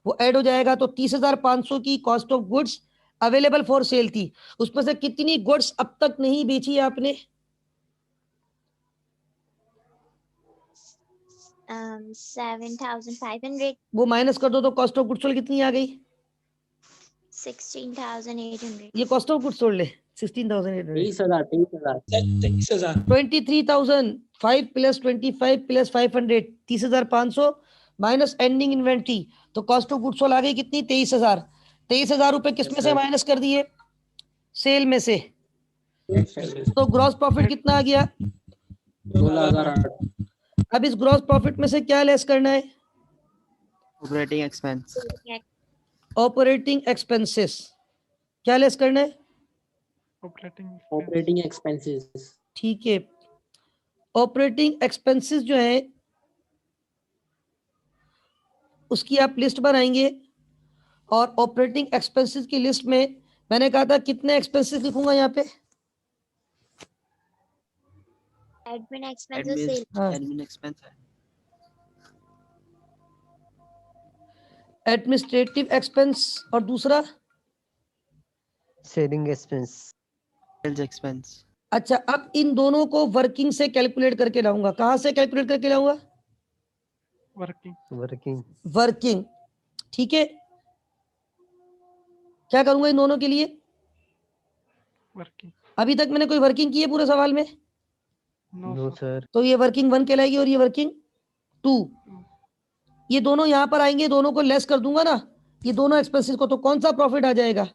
A: वो ऐड हो जाएगा। तो 30,500 की cost of goods available for sale थी। उसमें से कितनी गुड्स अब तक नहीं बेची है आपने?
C: 7,500।
A: वो माइनस कर दो तो कॉस्ट ऑफ गुड्स सोल्ड कितनी आ गई?
C: 16,800।
A: ये कॉस्ट ऑफ गुड्स सोल्ड है 16,800।
E: 23,000। 23,000।
A: 23,000। 5 + 25 + 500, 30,500 माइनस एंडिंग इन्वेंट्री, तो कॉस्ट ऑफ गुड्स सोल्ड आ गई कितनी? 23,000। 23,000 रुपए किस में से माइनस कर दिए? सेल में से। तो ग्रॉस प्रॉफिट कितना आ गया?
E: 16,800।
A: अब इस ग्रॉस प्रॉफिट में से क्या लेस करना है?
D: Operating expense.
A: Operating expenses. क्या लेस करना है?
E: Operating expenses.
A: ठीक है, ऑपरेटिंग एक्सपेंसेस जो है उसकी आप लिस्ट बनाएंगे, और ऑपरेटिंग एक्सपेंसेस की लिस्ट में मैंने कहा था कितने एक्सपेंसेस लिखूंगा यहाँ पे?
C: एडमिन एक्सपेंस और सेल।
A: हाँ,
D: एडमिन एक्सपेंस है।
A: एडमिनिस्ट्रेटिव एक्सपेंस और दूसरा
B: सेलिंग एक्सपेंस।
D: Sales expense.
A: अच्छा, अब इन दोनों को वर्किंग से कैलकुलेट करके लाऊंगा। कहाँ से कैलकुलेट करके लाऊंगा?
B: वर्किंग।
A: वर्किंग। ठीक है, क्या करूंगा इन दोनों के लिए? अभी तक मैंने कोई वर्किंग की है पूरे सवाल में?
B: No sir.
A: तो ये वर्किंग 1 कहलाएगी और ये वर्किंग 2। ये दोनों यहाँ पर आएंगे, दोनों को लेस कर दूंगा ना, ये दोनों एक्सपेंसेस को, तो कौन सा प्रॉफिट आ जाएगा?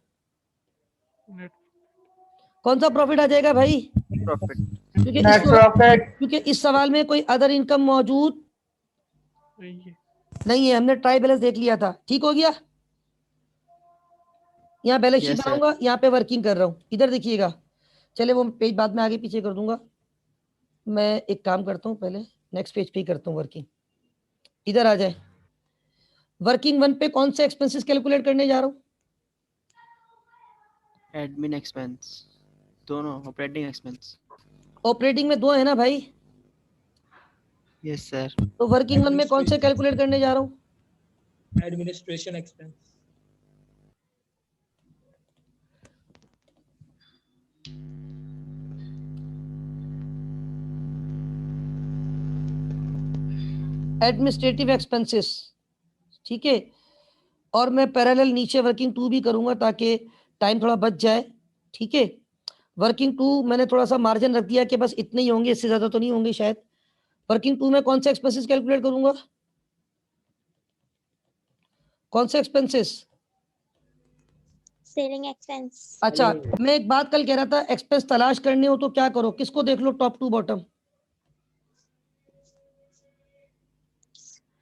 A: कौन सा प्रॉफिट आ जाएगा भाई?
D: प्रॉफिट।
A: क्योंकि इस सवाल में कोई अदर इनकम मौजूद नहीं है, हमने ट्राई बैलेंस देख लिया था। ठीक हो गया? यहाँ बैलेंस शीट
D: Yes, sir.
A: बनाऊंगा, यहाँ पे वर्किंग कर रहा हूँ। इधर देखिएगा, चले वो पेज बाद में आगे पीछे कर दूंगा। मैं एक काम करता हूँ, पहले नेक्स्ट पेज पे ही करता हूँ वर्किंग। इधर आ जाए, वर्किंग 1 पे कौन से एक्सपेंसेस कैलकुलेट करने जा रहा हूँ?
D: एडमिन एक्सपेंस, दोनों ऑपरेटिंग एक्सपेंस।
A: ऑपरेटिंग में 2 है ना भाई,
D: यस सर।
A: तो वर्किंग 1 में कौन से कैलकुलेट करने जा रहा हूँ?
E: Administration expense.
A: Administrative expenses. ठीक है, और मैं पैरेलल नीचे वर्किंग 2 भी करूंगा ताकि टाइम थोड़ा बच जाए। ठीक है, वर्किंग 2 मैंने थोड़ा सा मार्जिन रख दिया कि बस इतने ही होंगे, इससे ज्यादा तो नहीं होंगे शायद। वर्किंग 2 में कौन से एक्सपेंसेस कैलकुलेट करूंगा? कौन से एक्सपेंसेस?
C: Selling expense.
A: अच्छा, मैं एक बात कल कह रहा था, एक्सपेंस तलाश करने हो तो क्या करो, किसको देख लो, टॉप टू बॉटम?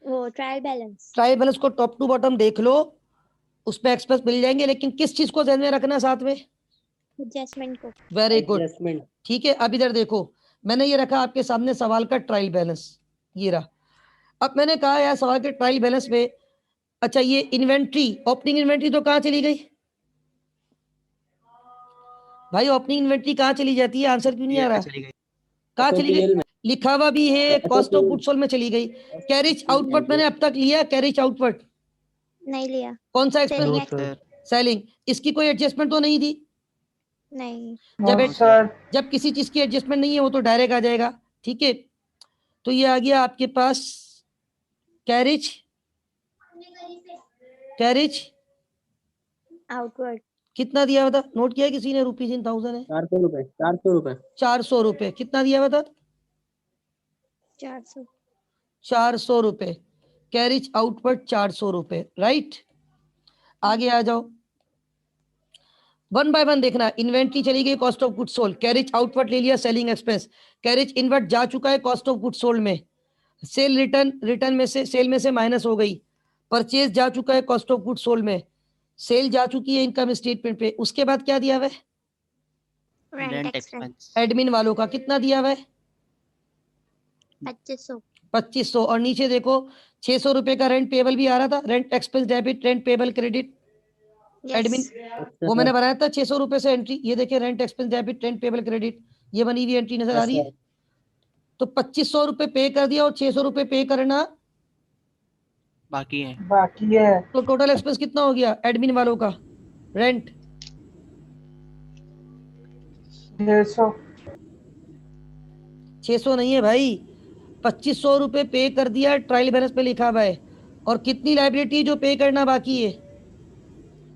C: वो ट्रायल बैलेंस।
A: ट्रायल बैलेंस को टॉप टू बॉटम देख लो, उसमें एक्सपेंस मिल जाएंगे, लेकिन किस चीज को ध्यान में रखना साथ में?
C: एडजस्टमेंट को।
A: Very good.
E: एडजस्टमेंट।
A: ठीक है, अब इधर देखो, मैंने ये रखा आपके सामने सवाल का ट्रायल बैलेंस, ये रहा। अब मैंने कहा यार सवाल के ट्रायल बैलेंस में, अच्छा ये इन्वेंट्री, ओपनिंग इन्वेंट्री तो कहाँ चली गई भाई? ओपनिंग इन्वेंट्री कहाँ चली जाती है? आंसर क्यों नहीं आ रहा?
D: चली गई।
A: कहाँ चली गई? लिखा हुआ भी है, cost of
E: SOPL
A: goods sold में चली गई। कैरेज आउटपुट मैंने अब तक लिया, कैरेज आउटपुट
C: नहीं लिया।
A: कौन सा
C: सेलिंग
A: एक्सपेंस?
C: एक्सपेंस।
A: सेलिंग। इसकी कोई एडजस्टमेंट तो नहीं थी?
C: नहीं।
A: जब किसी चीज की एडजस्टमेंट नहीं है वो तो डायरेक्ट आ जाएगा। ठीक है, तो ये आ गया आपके पास कैरेज, कैरेज
C: आउटवर्ड।
A: कितना दिया बता? नोट किया किसी ने? रुपीज इन थाउजेंड है।
E: 400 रुपए। 400 रुपए।
A: 400 रुपए। कितना दिया बता?
C: 400।
A: 400 रुपए। कैरेज आउटवर्ड 400 रुपए, राइट। आगे आ जाओ, 1 बाय 1 देखना। इन्वेंट्री चली गई, cost of good sold. Carriage outward ले लिया, सेलिंग एक्सपेंस। कैरेज इनवर्ट जा चुका है कॉस्ट ऑफ गुड सोल्ड में। सेल रिटर्न, रिटर्न में से, सेल में से माइनस हो गई। परचेज जा चुका है कॉस्ट ऑफ गुड सोल्ड में। सेल जा चुकी है इनकम स्टेटमेंट पे। उसके बाद क्या दिया हुआ है?
C: Rent expense.
A: एडमिन वालों का कितना दिया हुआ है?
C: 2500।
A: 2500। और नीचे देखो 600 रुपए का रेंट पेबल भी आ रहा था, rent expense debit, rent payable credit, admin. वो मैंने बनाया था 600 रुपए से एंट्री। ये देखिए rent expense debit, rent payable credit, ये बनी हुई एंट्री नजर आ रही है। तो 2500 रुपए पे कर दिया और 600 रुपए पे करना
D: बाकी है।
A: तो टोटल एक्सपेंस कितना हो गया एडमिन वालों का? रेंट 600 नहीं है भाई, 2500 रुपए पे कर दिया, ट्रायल बैलेंस पे लिखा हुआ है। और कितनी लाइबिलिटी जो पे करना बाकी है?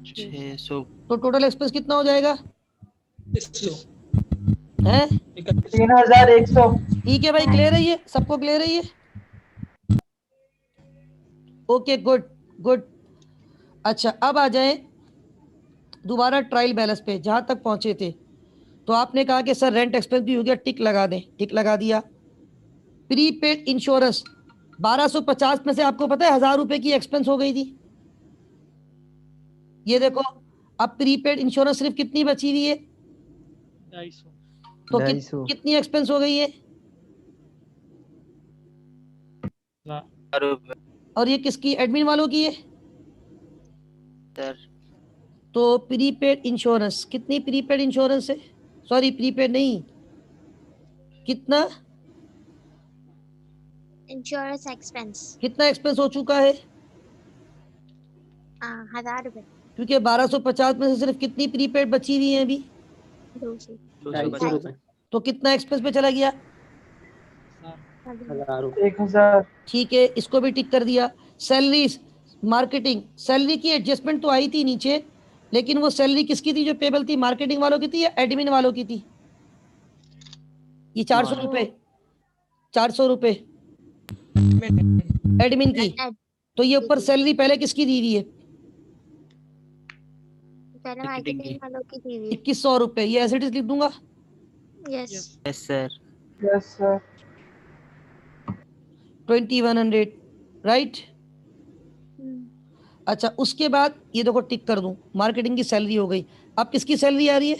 D: 600।
A: तो टोटल एक्सपेंस कितना हो जाएगा?
E: 100।
A: है
G: 3100।
A: ठीक है भाई, क्लियर है ये? सबको क्लियर है ये? Okay, good good. अच्छा, अब आ जाए दोबारा ट्रायल बैलेंस पे, जहां तक पहुंचे थे। तो आपने कहा कि सर रेंट एक्सपेंस भी हो गया, टिक लगा दें। टिक लगा दिया। प्रीपेड इंश्योरेंस 1250 में से आपको पता है 1000 रुपए की एक्सपेंस हो गई थी। ये देखो, अब प्रीपेड इंश्योरेंस सिर्फ कितनी बची हुई है?
G: 250।
A: तो
B: 250।
A: कितनी एक्सपेंस हो गई है? और ये किसकी? एडमिन वालों की है।
D: सर
A: तो तो प्रीपेड इंश्योरेंस, कितनी प्रीपेड इंश्योरेंस है? सॉरी प्रीपेड नहीं, कितना
C: इंश्योरेंस एक्सपेंस
A: कितना एक्सपेंस हो चुका है?
C: 1000 रुपए।
A: क्योंकि 1250 में से सिर्फ कितनी प्रीपेड बची हुई है अभी?
C: 200।
E: 200 रुपए।
A: तो कितना एक्सपेंस पे चला गया?
E: 1000 रुपए।
G: 1000।
A: ठीक है, इसको भी टिक कर दिया। सैलरीज, मार्केटिंग, सैलरी की एडजस्टमेंट तो आई थी नीचे, लेकिन वो सैलरी किसकी थी जो पेबल थी? मार्केटिंग वालों की थी या एडमिन वालों की थी? ये 400 रुपए, 400 रुपए एडमिन की। तो ये ऊपर सैलरी पहले किसकी दी हुई है?
C: पहले
D: मार्केटिंग
C: मार्केटिंग
D: की।
C: वालों की थी।
A: 2100 रुपए। ये एज इट इज लिख दूंगा।
C: Yes.
D: Yes sir.
G: Yes sir.
A: 2100, right. अच्छा, उसके बाद ये देखो टिक कर दूं, मार्केटिंग की सैलरी हो गई। अब किसकी सैलरी आ रही है?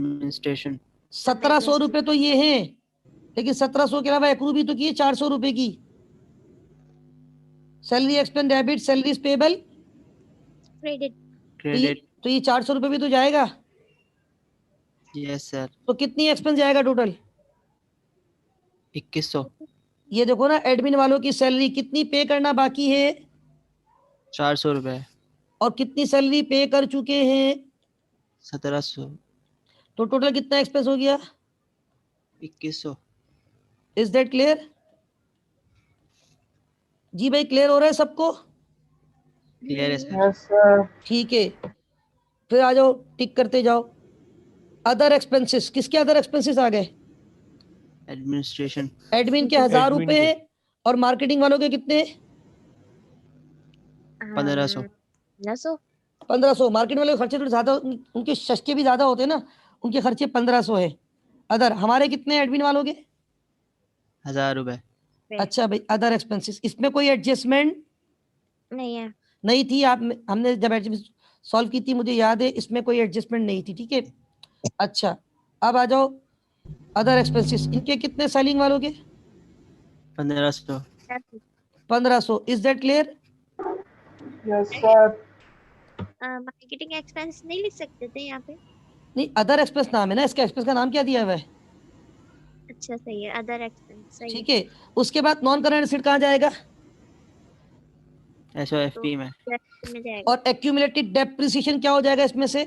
D: एडमिनिस्ट्रेशन।
A: 1700 रुपए तो ये हैं, लेकिन 1700 के अलावा एक्रू भी तो किए 400 रुपए की। Salary expense debit, salaries payable,
C: credit.
D: Credit.
A: तो ये 400 रुपए भी तो जाएगा।
D: Yes sir.
A: तो कितनी एक्सपेंस जाएगा टोटल?
D: 2100।
A: ये देखो ना, एडमिन वालों की सैलरी कितनी पे करना बाकी है
D: 400 रुपए।
A: और कितनी सैलरी पे कर चुके हैं,
D: 1700।
A: तो टोटल कितना एक्सपेंस हो गया?
D: 2100।
A: Is that clear? जी भाई, क्लियर हो रहा है सबको?
D: क्लियर है सर।
G: Yes sir.
A: ठीक है, फिर आ जाओ, टिक करते जाओ। अदर एक्सपेंसेस, किसके अदर एक्सपेंसेस आ गए?
D: एडमिनिस्ट्रेशन।
A: एडमिन के 1000
B: एडमिन
A: रुपए
B: के।
A: हैं और मार्केटिंग वालों के कितने?
D: 1500।
A: 1500। मार्केटिंग वालों के खर्चे थोड़े ज्यादा, उनके सस्ते भी ज्यादा होते हैं ना, उनके खर्चे 1500 है। अदर हमारे कितने एडमिन वालों के?
D: 1000 रुपए।
A: अच्छा भाई, अदर एक्सपेंसेस, इसमें कोई एडजस्टमेंट
C: नहीं है।
A: नहीं थी। आप, हमने जब एडजस्टमेंट सॉल्व की थी मुझे याद है, इसमें कोई एडजस्टमेंट नहीं थी। ठीक है, अच्छा अब आ जाओ अदर एक्सपेंसेस, इनके कितने सेलिंग वालों के?
D: 1500।
A: 1500। Is that clear?
G: Yes sir.
C: Marketing expense नहीं लिख सकते थे यहाँ पे?
A: नहीं, अदर एक्सपेंस नाम है ना इसका, एक्सपेंस का नाम क्या दिया हुआ है?
C: अच्छा सही है, अदर एक्सपेंस सही
A: ठीक है, उसके बाद नॉन करंट एसेट कहाँ जाएगा?
D: SOFP में।
C: है। में जाएगा,
A: और एक्यूमुलेटेड डेप्रिसिएशन क्या हो जाएगा इसमें से?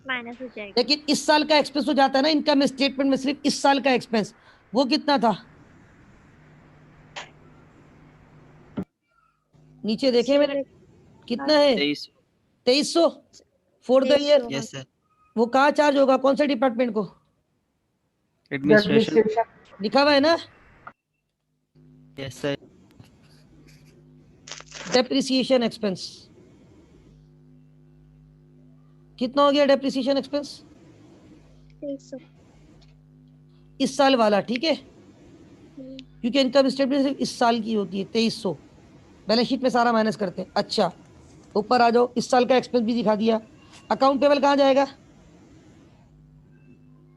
C: माइनस हो जाएगा।
A: लेकिन इस साल का एक्सपेंस हो जाता है ना इनकम स्टेटमेंट में, सिर्फ इस साल का एक्सपेंस, वो कितना था? नीचे देखे मेरे, कितना है?
D: 2300।
A: 2300 for the year.
D: Yes sir.
A: वो कहाँ चार्ज होगा, कौन से डिपार्टमेंट को?
D: एडमिनिस्ट्रेशन।
G: डेप्रिसिएशन।
A: लिखा हुआ है ना,
D: यस सर।
A: Depreciation expense. कितना हो गया डेप्रिसिएशन एक्सपेंस
C: 2300।
A: इस साल वाला? ठीक है, क्योंकि इनकम स्टेटमेंट सिर्फ इस साल की होती है। 2300 बैलेंस शीट में सारा माइनस करते हैं। अच्छा, ऊपर आ जाओ, इस साल का एक्सपेंस भी दिखा दिया। अकाउंट पेबल कहाँ जाएगा?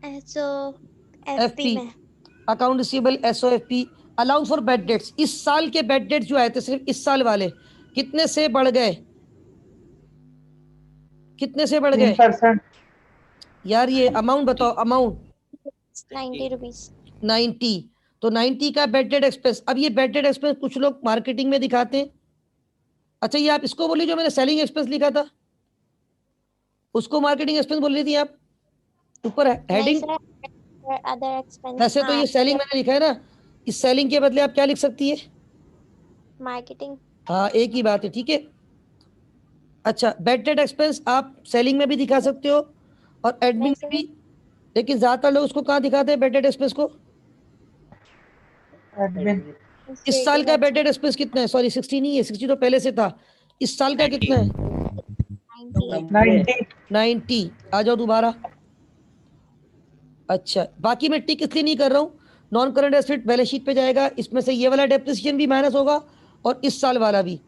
C: एसओएफपी में।
A: Account receivable SOFP। Allowance for bad debts, इस साल के बैड डेट्स जो आए थे सिर्फ इस साल वाले, कितने से बढ़ गए? कितने से बढ़ गए
G: 3%।
A: यार? ये अमाउंट बताओ, अमाउंट।
C: 90 रुपीज।
A: 90। तो 90 का बैड डेट एक्सपेंस। अब ये बैड डेट एक्सपेंस कुछ लोग मार्केटिंग में दिखाते हैं। अच्छा, ये आप इसको बोलिए जो मैंने सेलिंग एक्सपेंस लिखा था, उसको मार्केटिंग एक्सपेंस बोल रही थी आप ऊपर हेडिंग।
C: Other expense.
A: वैसे तो ये सेलिंग मैंने लिखा है ना, इस सेलिंग के बदले आप क्या लिख सकती है?
C: मार्केटिंग।
A: हाँ, एक ही बात है। ठीक है, अच्छा, बैड डेट एक्सपेंस आप सेलिंग में भी दिखा सकते हो और एडमिन में भी, लेकिन ज्यादातर लोग उसको कहाँ दिखाते हैं बैड डेट एक्सपेंस को?
G: एडमिन।
A: इस साल का बैड डेट एक्सपेंस कितना है? सॉरी 60 नहीं है, 60 तो पहले से था। इस साल का कितना है?
G: 90।
A: 90। आ जाओ दोबारा। अच्छा, बाकी मैं टिक इसलिए नहीं कर रहा हूँ, non current asset balance sheet पे जाएगा, इसमें से ये वाला डेप्रिसिएशन भी माइनस होगा और इस साल वाला भी।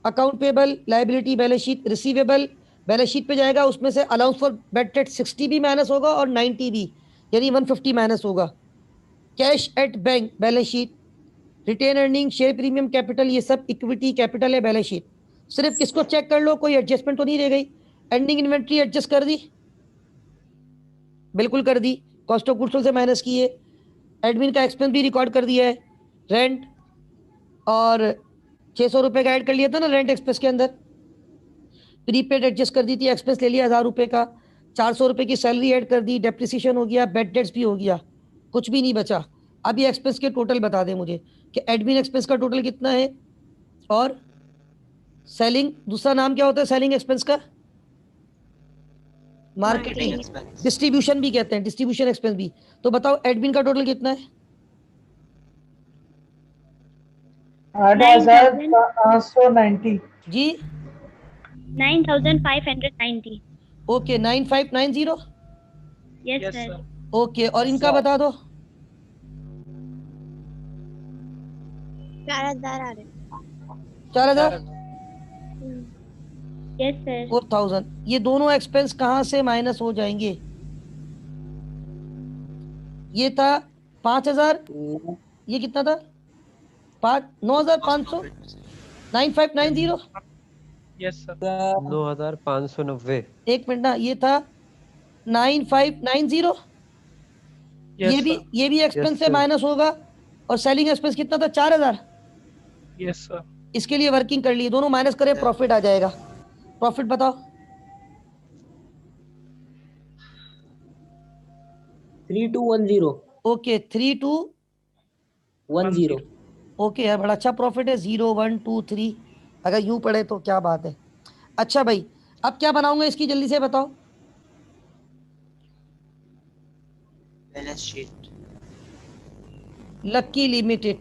A: Account payable, liability balance sheet, receivable balance sheet पे जाएगा, उसमें से अलाउंस फॉर बैड डेट 60 भी माइनस होगा और 90 भी, यानी 150 माइनस होगा। Cash at bank balance sheet, retain earning, share premium capital, ये सब इक्विटी कैपिटल है बैलेंस शीट। सिर्फ इसको चेक कर लो, कोई एडजस्टमेंट तो नहीं रह गई। एंडिंग इन्वेंट्री एडजस्ट कर दी, बिल्कुल कर दी, कॉस्ट ऑफ गुड्स सोल्ड से माइनस की है। एडमिन का एक्सपेंस भी रिकॉर्ड कर दिया है, रेंट और 600 रुपये का ऐड कर लिया था ना रेंट एक्सपेंस के अंदर। प्रीपेड एडजस्ट कर दी थी, एक्सपेंस ले लिया 1000 रुपये का, 400 रुपये की सैलरी ऐड कर दी, डेप्रिसिएशन हो गया, बेड डेट्स भी हो गया, कुछ भी नहीं बचा। अब ये एक्सपेंस के टोटल बता दें मुझे कि एडमिन एक्सपेंस का टोटल कितना है, और सेलिंग, दूसरा नाम क्या होता है सेलिंग एक्सपेंस का? मार्केटिंग, डिस्ट्रीब्यूशन भी कहते हैं, डिस्ट्रीब्यूशन एक्सपेंस भी। तो बताओ एडमिन का टोटल कितना है?
I: 8,590
A: जी
J: 9,590।
A: ओके, 9590।
J: Yes sir.
A: ओके, और इनका बता दो।
C: 4,000 आ रहे।
A: 4000,
J: यस सर।
A: 4000। ये दोनों एक्सपेंस कहाँ से माइनस हो जाएंगे? ये था 5000, ये कितना था? 9500, 9590।
G: Yes sir.
B: 9590।
A: एक मिनट ना, ये था 9590। ये भी एक्सपेंस
B: Yes,
A: से
B: sir.
A: माइनस होगा। और सेलिंग एक्सपेंस कितना था? 4000।
G: Yes sir.
A: इसके लिए वर्किंग कर लिए, दोनों माइनस करें, प्रॉफिट आ जाएगा। प्रॉफिट बताओ।
E: 3210।
A: ओके, 3210। ओके यार, बड़ा अच्छा प्रॉफिट है। 0 1 2 3, अगर यूं पढ़े तो क्या बात है। अच्छा भाई, अब क्या बनाऊंगा इसकी, जल्दी से बताओ।
D: Balance sheet.
A: Lucky Limited,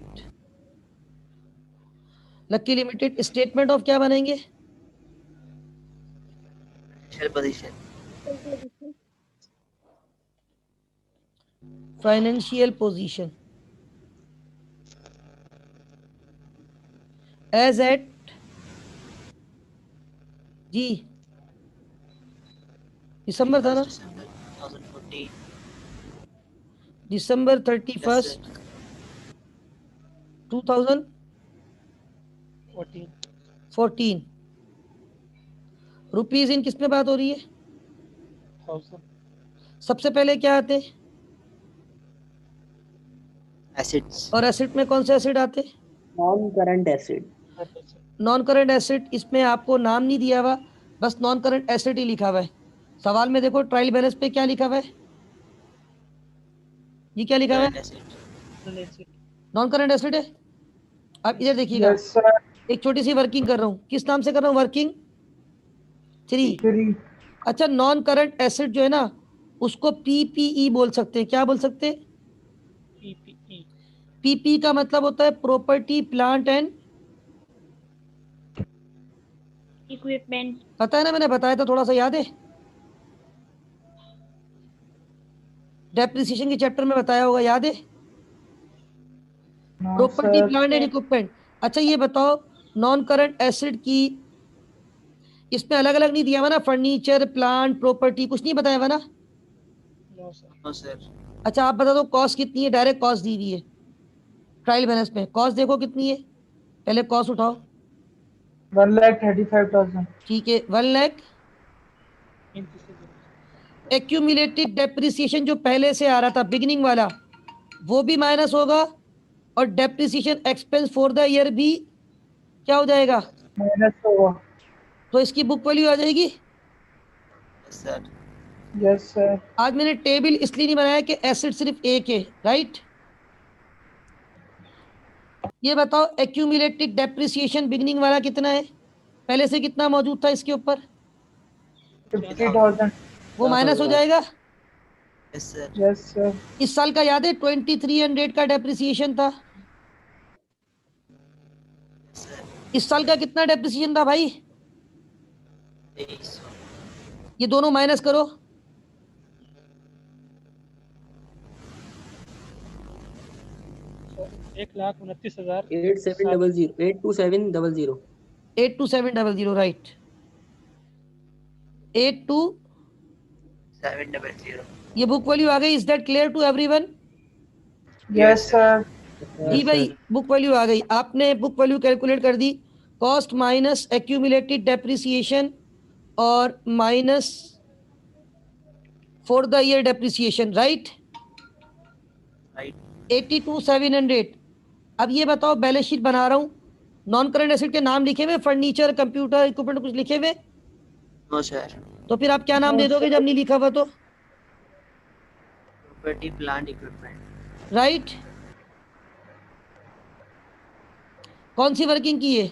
A: Lucky Limited statement of क्या बनेंगे?
D: Position.
A: Financial position as at, जी दिसंबर था ना, दिसंबर 31 2014। रुपीज इन किस में बात हो रही है? सबसे पहले क्या आते हैं?
D: एसेट्स।
A: और एसेट में कौन से एसेट आते हैं?
E: Non current asset.
A: Non current asset, इसमें आपको नाम नहीं दिया हुआ, बस नॉन करंट एसेट ही लिखा हुआ है। सवाल में देखो ट्रायल बैलेंस पे क्या लिखा हुआ है, ये क्या लिखा हुआ है? नॉन करंट एसेट है। अब इधर देखिएगा,
I: यस सर।
A: एक छोटी सी वर्किंग कर रहा हूँ, किस नाम से कर रहा हूँ? वर्किंग 3। अच्छा, नॉन करंट एसेट जो है ना, उसको पीपीई बोल सकते हैं। क्या बोल सकते हैं? पीपी का मतलब होता है प्रॉपर्टी प्लांट एंड
J: इक्विपमेंट।
A: पता है ना, मैंने बताया था, थोड़ा सा याद है? डेप्रिसिएशन के चैप्टर में बताया होगा, याद है? Property plant and equipment. अच्छा ये बताओ, नॉन करंट एसेट की इसमें अलग अलग नहीं दिया हुआ ना, फर्नीचर, प्लांट, प्रॉपर्टी, कुछ नहीं बताया हुआ ना?
D: No sir.
A: अच्छा आप बता दो कॉस्ट कितनी है? डायरेक्ट कॉस्ट दी हुई है ट्रायल बैलेंस में। कॉस्ट देखो कितनी है, पहले कॉस्ट उठाओ।
I: 1,35,000।
A: ठीक है, 1 लाख। एक्यूमुलेटेड डेप्रिसिएशन जो पहले से आ रहा था बिगिनिंग वाला, वो भी माइनस होगा, और depreciation expense for the year भी क्या हो जाएगा?
I: माइनस होगा।
A: तो इसकी बुक वैल्यू आ जाएगी।
D: सर।
I: Yes sir.
A: आज मैंने टेबल इसलिए नहीं बनाया कि एसेट सिर्फ एक है, राइट? ये बताओ एक्यूमुलेटेड डेप्रिसिएशन बिगिनिंग वाला कितना है, पहले से कितना मौजूद था इसके ऊपर?
I: 50,000।
A: वो माइनस हो जाएगा।
D: Yes sir.
I: Yes sir.
A: इस साल का याद है 2300 का डेप्रिसिएशन था। इस साल का कितना डेप्रिसिएशन था भाई?
D: 2300।
A: ये दोनों माइनस करो।
G: 1,29,000।
E: 8700 82700
A: 82700, राइट।
D: 700।
A: ये बुक वैल्यू आ गई। Is that clear to everyone?
I: Yes sir.
A: जी भाई, बुक वैल्यू आ गई। आपने बुक वैल्यू कैलकुलेट कर दी कॉस्ट माइनस एक्यूमुलेटेड डेप्रिसिएशन और minus for the year depreciation, right?
D: Right.
A: 82,700। अब ये बताओ, बैलेंस शीट बना रहा हूँ, नॉन करंट एसेट के नाम लिखे हुए, फर्नीचर, कंप्यूटर, इक्विपमेंट कुछ लिखे हुए?
D: No sir.
A: तो फिर आप क्या नाम दे दोगे जब नहीं लिखा हुआ तो?
D: Property, plant, equipment.
A: राइट। कौन सी वर्किंग की है?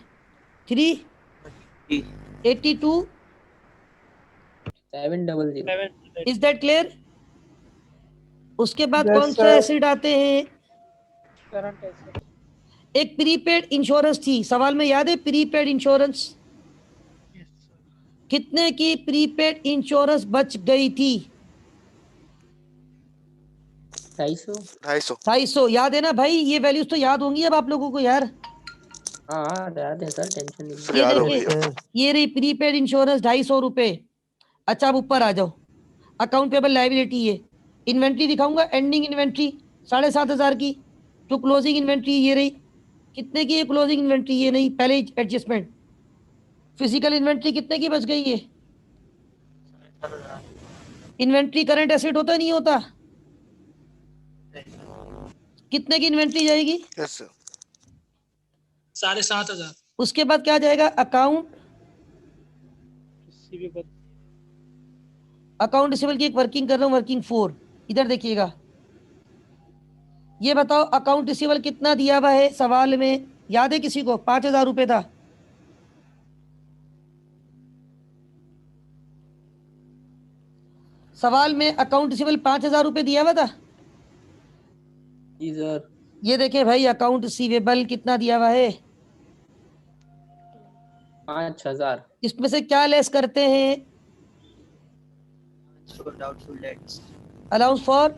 A: 382
E: 700।
A: Is that clear? उसके बाद
I: Yes,
A: कौन से
I: sir.
A: एसिड आते हैं?
I: Current asset.
A: एक प्रीपेड इंश्योरेंस थी, सवाल में याद है? प्रीपेड इंश्योरेंस कितने की प्रीपेड इंश्योरेंस बच गई थी?
E: 250।
A: 250। याद है ना भाई? ये वैल्यूज तो याद होंगी अब आप लोगों को यार।
E: हाँ याद है सर, टेंशन नहीं।
F: सर
A: ये
F: याद हो
A: देखिए,
F: गई।
A: ये रही प्रीपेड इंश्योरेंस 250 रुपए। अच्छा, अब ऊपर आ जाओ, अकाउंट पेबल लायबिलिटी है, इन्वेंट्री दिखाऊंगा, एंडिंग इन्वेंट्री 7,500 की, टू क्लोजिंग इन्वेंट्री ये रही, कितने की है क्लोजिंग इन्वेंट्री? ये नहीं, पहले एडजस्टमेंट। फिजिकल इन्वेंट्री कितने की बच गई है? इन्वेंट्री करंट एसेट होता नहीं होता? कितने की इन्वेंट्री जाएगी?
F: Yes sir.
K: 7,500।
A: उसके बाद क्या जाएगा? अकाउंट रिसीवेबल की एक वर्किंग कर रहा हूँ, वर्किंग 4। इधर देखिएगा, ये बताओ अकाउंट रिसीवेबल कितना दिया हुआ है सवाल में? याद है किसी को? 5,000 रुपए था। सवाल में अकाउंट रिसीवेबल 5,000 रुपए दिया हुआ था।
E: जी सर।
A: ये देखे भाई, अकाउंट रिसीवेबल कितना दिया हुआ है?
E: 5,000।
A: इसमें से क्या लेस करते हैं?
D: Doubtful debts.
A: अलाउंस फॉर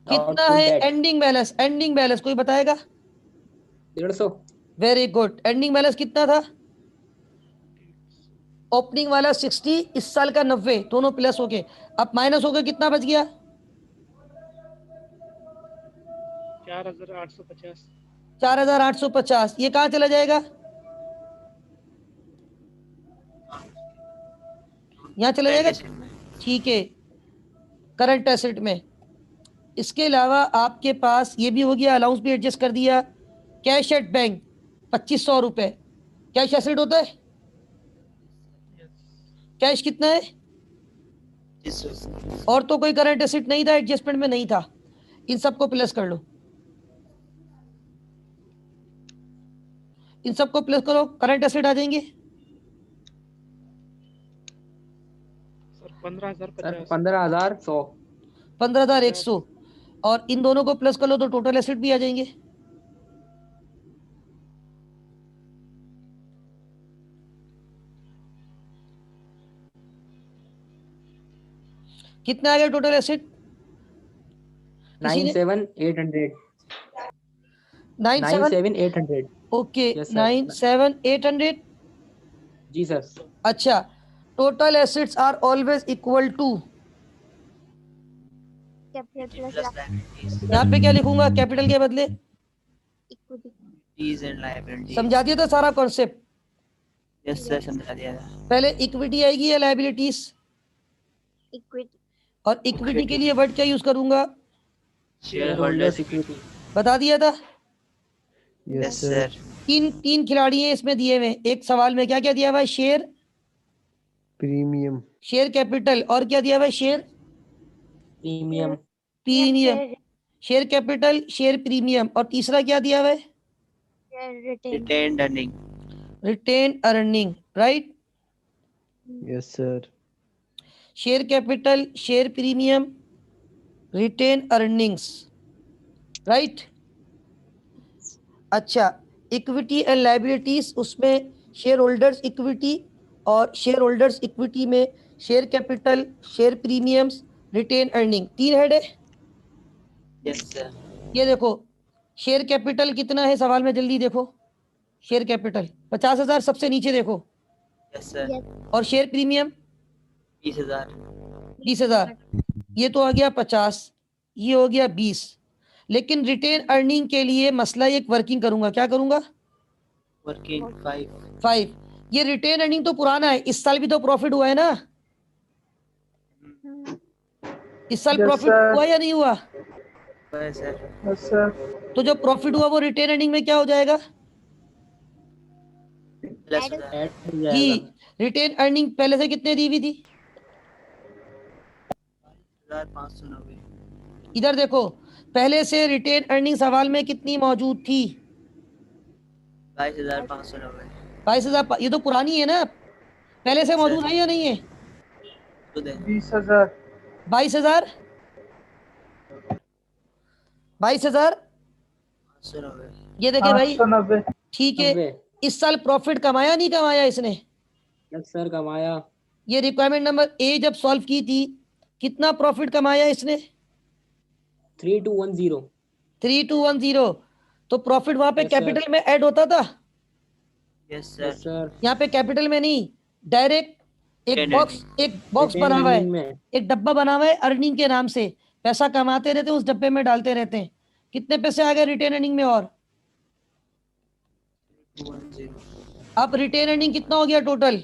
A: कितना है?
E: Doubtful debt।
A: Ending balance. Ending balance कोई बताएगा?
E: 150।
A: Very good. एंडिंग बैलेंस कितना था? ओपनिंग वाला 60, इस साल का 90, दोनों प्लस हो गए। अब माइनस हो गए, कितना बच गया?
K: 4,850।
A: 4,850। ये कहाँ चला जाएगा? यहाँ चला जाएगा, ठीक है, करंट एसेट में। इसके अलावा आपके पास ये भी हो गया, अलाउंस भी एडजस्ट कर दिया। कैश एट बैंक 2,500 रुपए कैश एसेट होता है? कैश कितना है? और तो कोई करंट एसेट नहीं था, एडजस्टमेंट में नहीं था, इन सबको प्लस कर लो, इन सबको प्लस करो, करंट एसेट आ जाएंगे।
K: सर 15,050।
E: 15,100।
A: 15,100। और इन दोनों को प्लस कर लो तो टोटल एसेट भी आ जाएंगे। कितना आ गया total asset?
E: 97,800।
A: 97।
E: 97,800।
A: Okay,
E: Yes, sir.
A: 97,800।
E: जी सर।
A: अच्छा, total assets are always equal to,
C: capital plus
A: यहाँ पे क्या लिखूंगा कैपिटल के बदले?
C: इक्विटी।
D: And liability.
A: समझा दिया था सारा कॉन्सेप्ट?
D: यस सर, समझा दिया था।
A: पहले इक्विटी आएगी या लायबिलिटीज?
C: इक्विटी।
A: और इक्विटी के लिए वर्ड क्या यूज करूंगा?
D: Share holders
E: equity.
A: बता दिया था।
D: Yes sir.
A: तीन खिलाड़ी हैं इसमें दिए हुए। एक सवाल में क्या क्या दिया हुआ है? शेयर,
B: प्रीमियम,
A: शेयर कैपिटल, और क्या दिया हुआ है? Share
E: premium.
A: Premium, share capital, share premium, और तीसरा क्या दिया हुआ है?
D: Retained earning.
A: Retain earning, right?
B: Yes sir.
A: Share capital, share premium, retain earnings, right? अच्छा, इक्विटी एंड लायबिलिटीज, उसमें शेयर होल्डर्स इक्विटी, और शेयर होल्डर्स इक्विटी में share capital, share premiums, retain earning, 3 head है।
D: Yes sir.
A: ये देखो, share capital कितना है सवाल में? जल्दी देखो, शेयर कैपिटल 50,000 सबसे नीचे देखो,
D: यस सर।
A: और शेयर प्रीमियम
D: 20,000।
A: 20,000। ये तो आ गया 50, ये हो गया 20। लेकिन रिटेन अर्निंग के लिए मसला एक वर्किंग करूंगा। क्या करूंगा?
D: वर्किंग
A: 5। ये रिटेन अर्निंग तो पुराना है, इस साल भी तो प्रॉफिट हुआ है ना, इस साल
I: Yes,
A: प्रॉफिट
I: sir.
A: हुआ या नहीं हुआ?
D: सर।
I: Yes, sir.
A: तो जो प्रॉफिट हुआ वो रिटेन अर्निंग में क्या हो जाएगा?
D: प्लस
C: Add-
E: ऐड हो
A: जी,
E: जाएगा।
A: रिटेन अर्निंग पहले से कितने दी हुई थी?
D: 1590।
A: इधर देखो, पहले से रिटेन अर्निंग सवाल में कितनी मौजूद थी?
D: 22,590।
A: 22,000। ये तो पुरानी है ना, पहले से मौजूद है या नहीं है?
I: 20,000.
A: 22,000 22,000।
D: 590।
A: ये देखे भाई,
I: 890.
A: ठीक है।
E: 90।
A: इस साल प्रॉफिट कमाया नहीं कमाया इसने?
E: यस सर, कमाया।
A: ये रिक्वायरमेंट नंबर ए जब सॉल्व की थी, कितना प्रॉफिट कमाया इसने?
E: 3210।
A: 3210। तो प्रॉफिट वहां पे
E: Yes, sir.
A: कैपिटल में ऐड होता था?
D: Yes
E: yes
D: sir.
E: सर।
A: यहाँ पे कैपिटल में नहीं, डायरेक्ट एक
D: Retained
A: बॉक्स
E: Retained
A: बना हुआ है,
E: earning में
A: एक डब्बा बना हुआ है अर्निंग के नाम से, पैसा कमाते रहते हैं उस डब्बे में डालते रहते हैं। कितने पैसे आ गए रिटेन अर्निंग में? और
D: 210।
A: अब रिटेन अर्निंग कितना हो गया टोटल?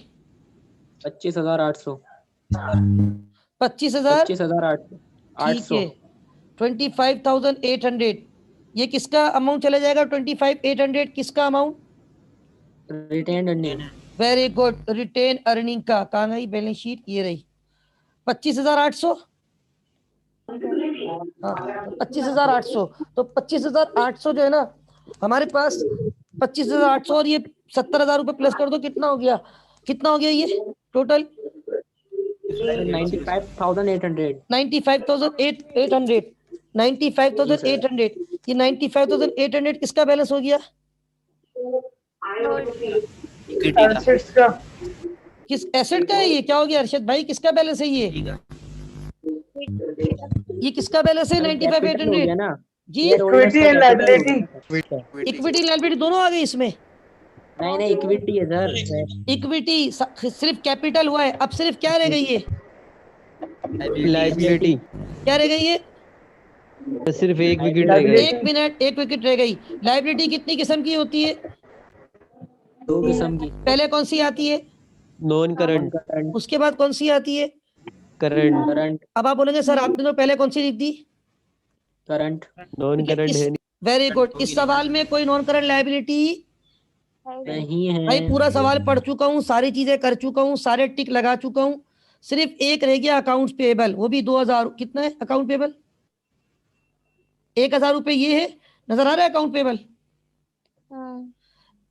E: 25,800।
A: 25,000।
E: 25,800।
A: ठीक है, 25,800। ये किसका अमाउंट चला जाएगा? 25,800 किसका amount?
E: Retain earning.
A: Very good, retain earning का। कहाँ गई बैलेंस शीट? ये रही, 25,800। हाँ, 25,800। तो 25,800 जो है ना हमारे पास, 25,800 और ये 70,000 रुपये प्लस कर दो, कितना हो गया? कितना हो गया ये टोटल?
E: 95,800।
A: 95,800। 95,800। ये 95,800 किसका बैलेंस हो गया?
D: इक्विटी का।
I: Assets का.
A: किस एसेट का है ये? क्या हो गया अरशद भाई, किसका बैलेंस है ये? ये किसका बैलेंस है?
E: कैपिटल हो
A: 95,800
E: गया ना।
A: जी।
I: Equity and liability.
A: Equity liability दोनों आ गई इसमें?
E: नहीं, इक्विटी है सर।
A: इक्विटी सिर्फ कैपिटल हुआ है, अब सिर्फ क्या रह गई है?
B: लाइबिलिटी
A: क्या रह गई है?
B: सिर्फ एक विकेट रह गई।
A: एक मिनट, एक विकेट रह गई। लायबिलिटी कितनी किस्म की होती है?
E: 2 किस्म की।
A: पहले कौन सी आती है?
B: Non current,
E: current.
A: उसके बाद कौन सी आती है?
B: Current,
E: current.
A: अब आप बोलेंगे सर आपने तो पहले कौन सी लिख दी?
E: करंट।
B: नॉन करंट है नहीं।
A: Very good. इस सवाल में कोई नॉन करंट लायबिलिटी
E: नहीं है।
A: भाई, पूरा सवाल पढ़ चुका हूँ, सारी चीजें कर चुका हूँ, सारे टिक लगा चुका हूँ, सिर्फ एक रह गया अकाउंट्स पेएबल, वो भी 2,000। कितना है अकाउंट पेएबल? 1,000 रुपए ये है, नजर आ रहा है अकाउंट पेएबल?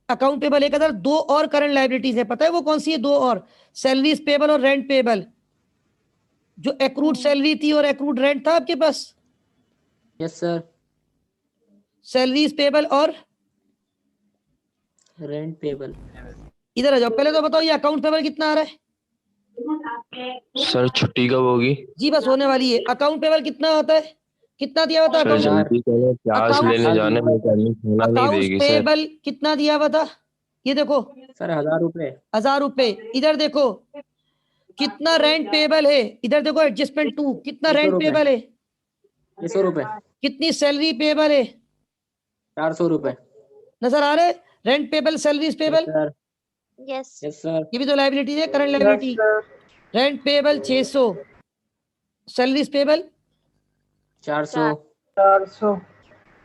A: Account payable 1,000। दो और करंट लायबिलिटीज है, पता है वो कौन सी है? दो और, सैलरीज पेएबल और रेंट पेएबल। जो एक्रूड सैलरी थी और एक्रूड रेंट था आपके पास?
E: Yes sir.
A: सैलरीज पेएबल और
E: रेंट पेबल।
A: इधर आ जाओ, पहले तो बताओ ये अकाउंट पेएबल कितना आ रहा है?
L: सर छुट्टी कब होगी?
A: जी बस होने वाली है। अकाउंट पेएबल कितना होता है? कितना दिया हुआ था
L: सर
A: अकाउंट?
L: जल्दी करो, प्याज लेने जाने में खाना नहीं
A: अकाउंट
L: देगी सर।
A: पेएबल कितना दिया हुआ था? ये देखो
E: सर 1,000 रुपए।
A: 1,000 रुपए। इधर देखो कितना रेंट पेएबल है? इधर देखो एडजस्टमेंट 2, कितना
E: 200
A: रेंट
E: रुपए।
A: पेएबल है?
E: 200 रुपए।
A: कितनी सैलरी पेएबल है?
E: 400 रुपए।
A: नजर आ रहे? Rent payable, salaries payable,
E: sir.
C: Yes
E: yes sir.
A: ये भी तो लायबिलिटी है, current
I: Yes,
A: liability.
I: sir.
A: Rent payable 600, salaries payable
E: 400।
I: 400.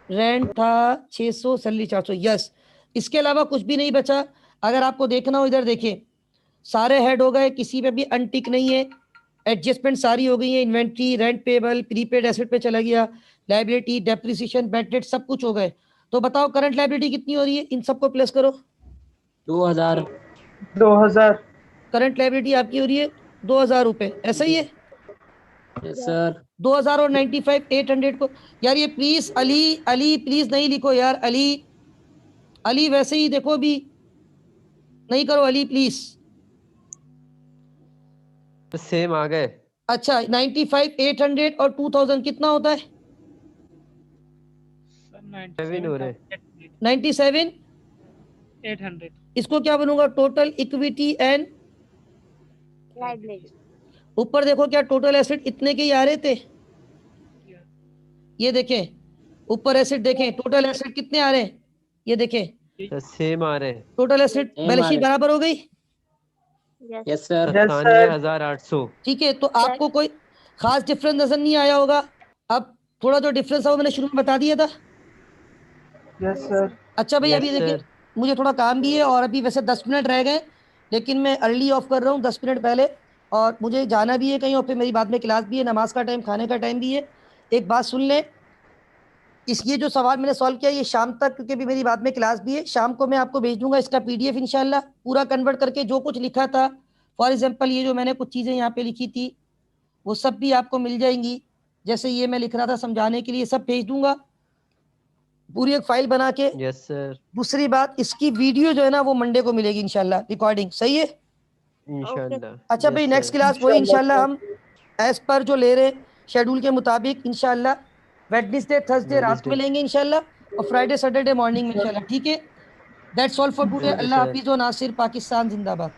A: Rent था 600, सैलरी 400। यस, इसके अलावा कुछ भी नहीं बचा। अगर आपको देखना हो इधर देखिए, सारे हेड हो गए, किसी पे भी अनटिक नहीं है, एडजस्टमेंट सारी हो गई है। Inventory, rent payable, prepaid asset पे चला गया, लायबिलिटी, डेप्रिसिएशन, बैड डेट सब कुछ हो गए। तो बताओ करंट लायबिलिटी कितनी हो रही है? इन सबको प्लस करो।
E: 2,000।
I: 2,000.
A: करंट लायबिलिटी आपकी हो रही है 2,000 रुपए, ऐसा ही है?
E: Yes sir.
A: 2,000 और 95,800 को यार, ये प्लीज अली, अली प्लीज नहीं लिखो यार, अली, अली वैसे ही देखो भी नहीं करो अली प्लीज।
B: सेम आ गए।
A: अच्छा, 95,800 और 2,000 कितना होता है?
B: 7 हो रहे।
A: 97,800। इसको क्या बनूंगा? Total equity and
C: liability.
A: ऊपर देखो क्या टोटल एसेट इतने के ही आ रहे थे? ये देखें ऊपर एसेट देखें, टोटल एसेट कितने आ रहे हैं? ये देखें
B: सेम आ रहे हैं।
A: टोटल एसेट
E: Same
A: बैलेंस
E: आ
A: शीट
E: रहे।
A: बराबर हो गई।
C: Yes
E: yes sir.
I: Yes, sir.
B: 97,800।
A: ठीक है, तो आपको कोई खास डिफरेंस नजर नहीं आया होगा। अब थोड़ा जो डिफरेंस है वो मैंने शुरू में बता दिया था।
I: Yes, sir.
A: अच्छा भाई,
B: Yes,
A: अभी देखिए
B: sir.
A: मुझे थोड़ा काम भी है और अभी वैसे 10 मिनट रह गए, लेकिन मैं अर्ली ऑफ कर रहा हूँ 10 मिनट पहले, और मुझे जाना भी है कहीं, और फिर मेरी बाद में क्लास भी है, नमाज का टाइम, खाने का टाइम भी है। एक बात सुन ले, ये जो सवाल मैंने सॉल्व किया ये शाम तक, क्योंकि भी मेरी बाद में क्लास भी है, शाम को मैं आपको भेज दूंगा इसका PDF इंशाल्लाह, पूरा कन्वर्ट करके जो कुछ लिखा था। फॉर एग्जाम्पल ये जो मैंने कुछ चीज़ें यहाँ पे लिखी थी वो सब भी आपको मिल जाएंगी, जैसे ये मैं लिख रहा था समझाने के लिए, सब भेज दूंगा पूरी एक फाइल बना के।
B: Yes, sir.
A: दूसरी बात, इसकी वीडियो जो है ना वो मंडे को मिलेगी इंशाल्लाह, रिकॉर्डिंग, सही है।
B: इंशाल्लाह।
A: अच्छा
B: Yes,
A: भाई, नेक्स्ट
B: sir.
A: क्लास वही इंशाल्लाह हम एज पर जो ले रहे शेड्यूल के मुताबिक इंशाल्लाह वेडनेसडे थर्सडे रात को
B: Wednesday.
A: मिलेंगे इंशाल्लाह, और फ्राइडे सैटरडे मॉर्निंग में इंशाल्लाह। ठीक है, that's all for today.
B: Okay,
A: Allah
B: sir.
A: हाफिज़ व नासिर, पाकिस्तान जिंदाबाद।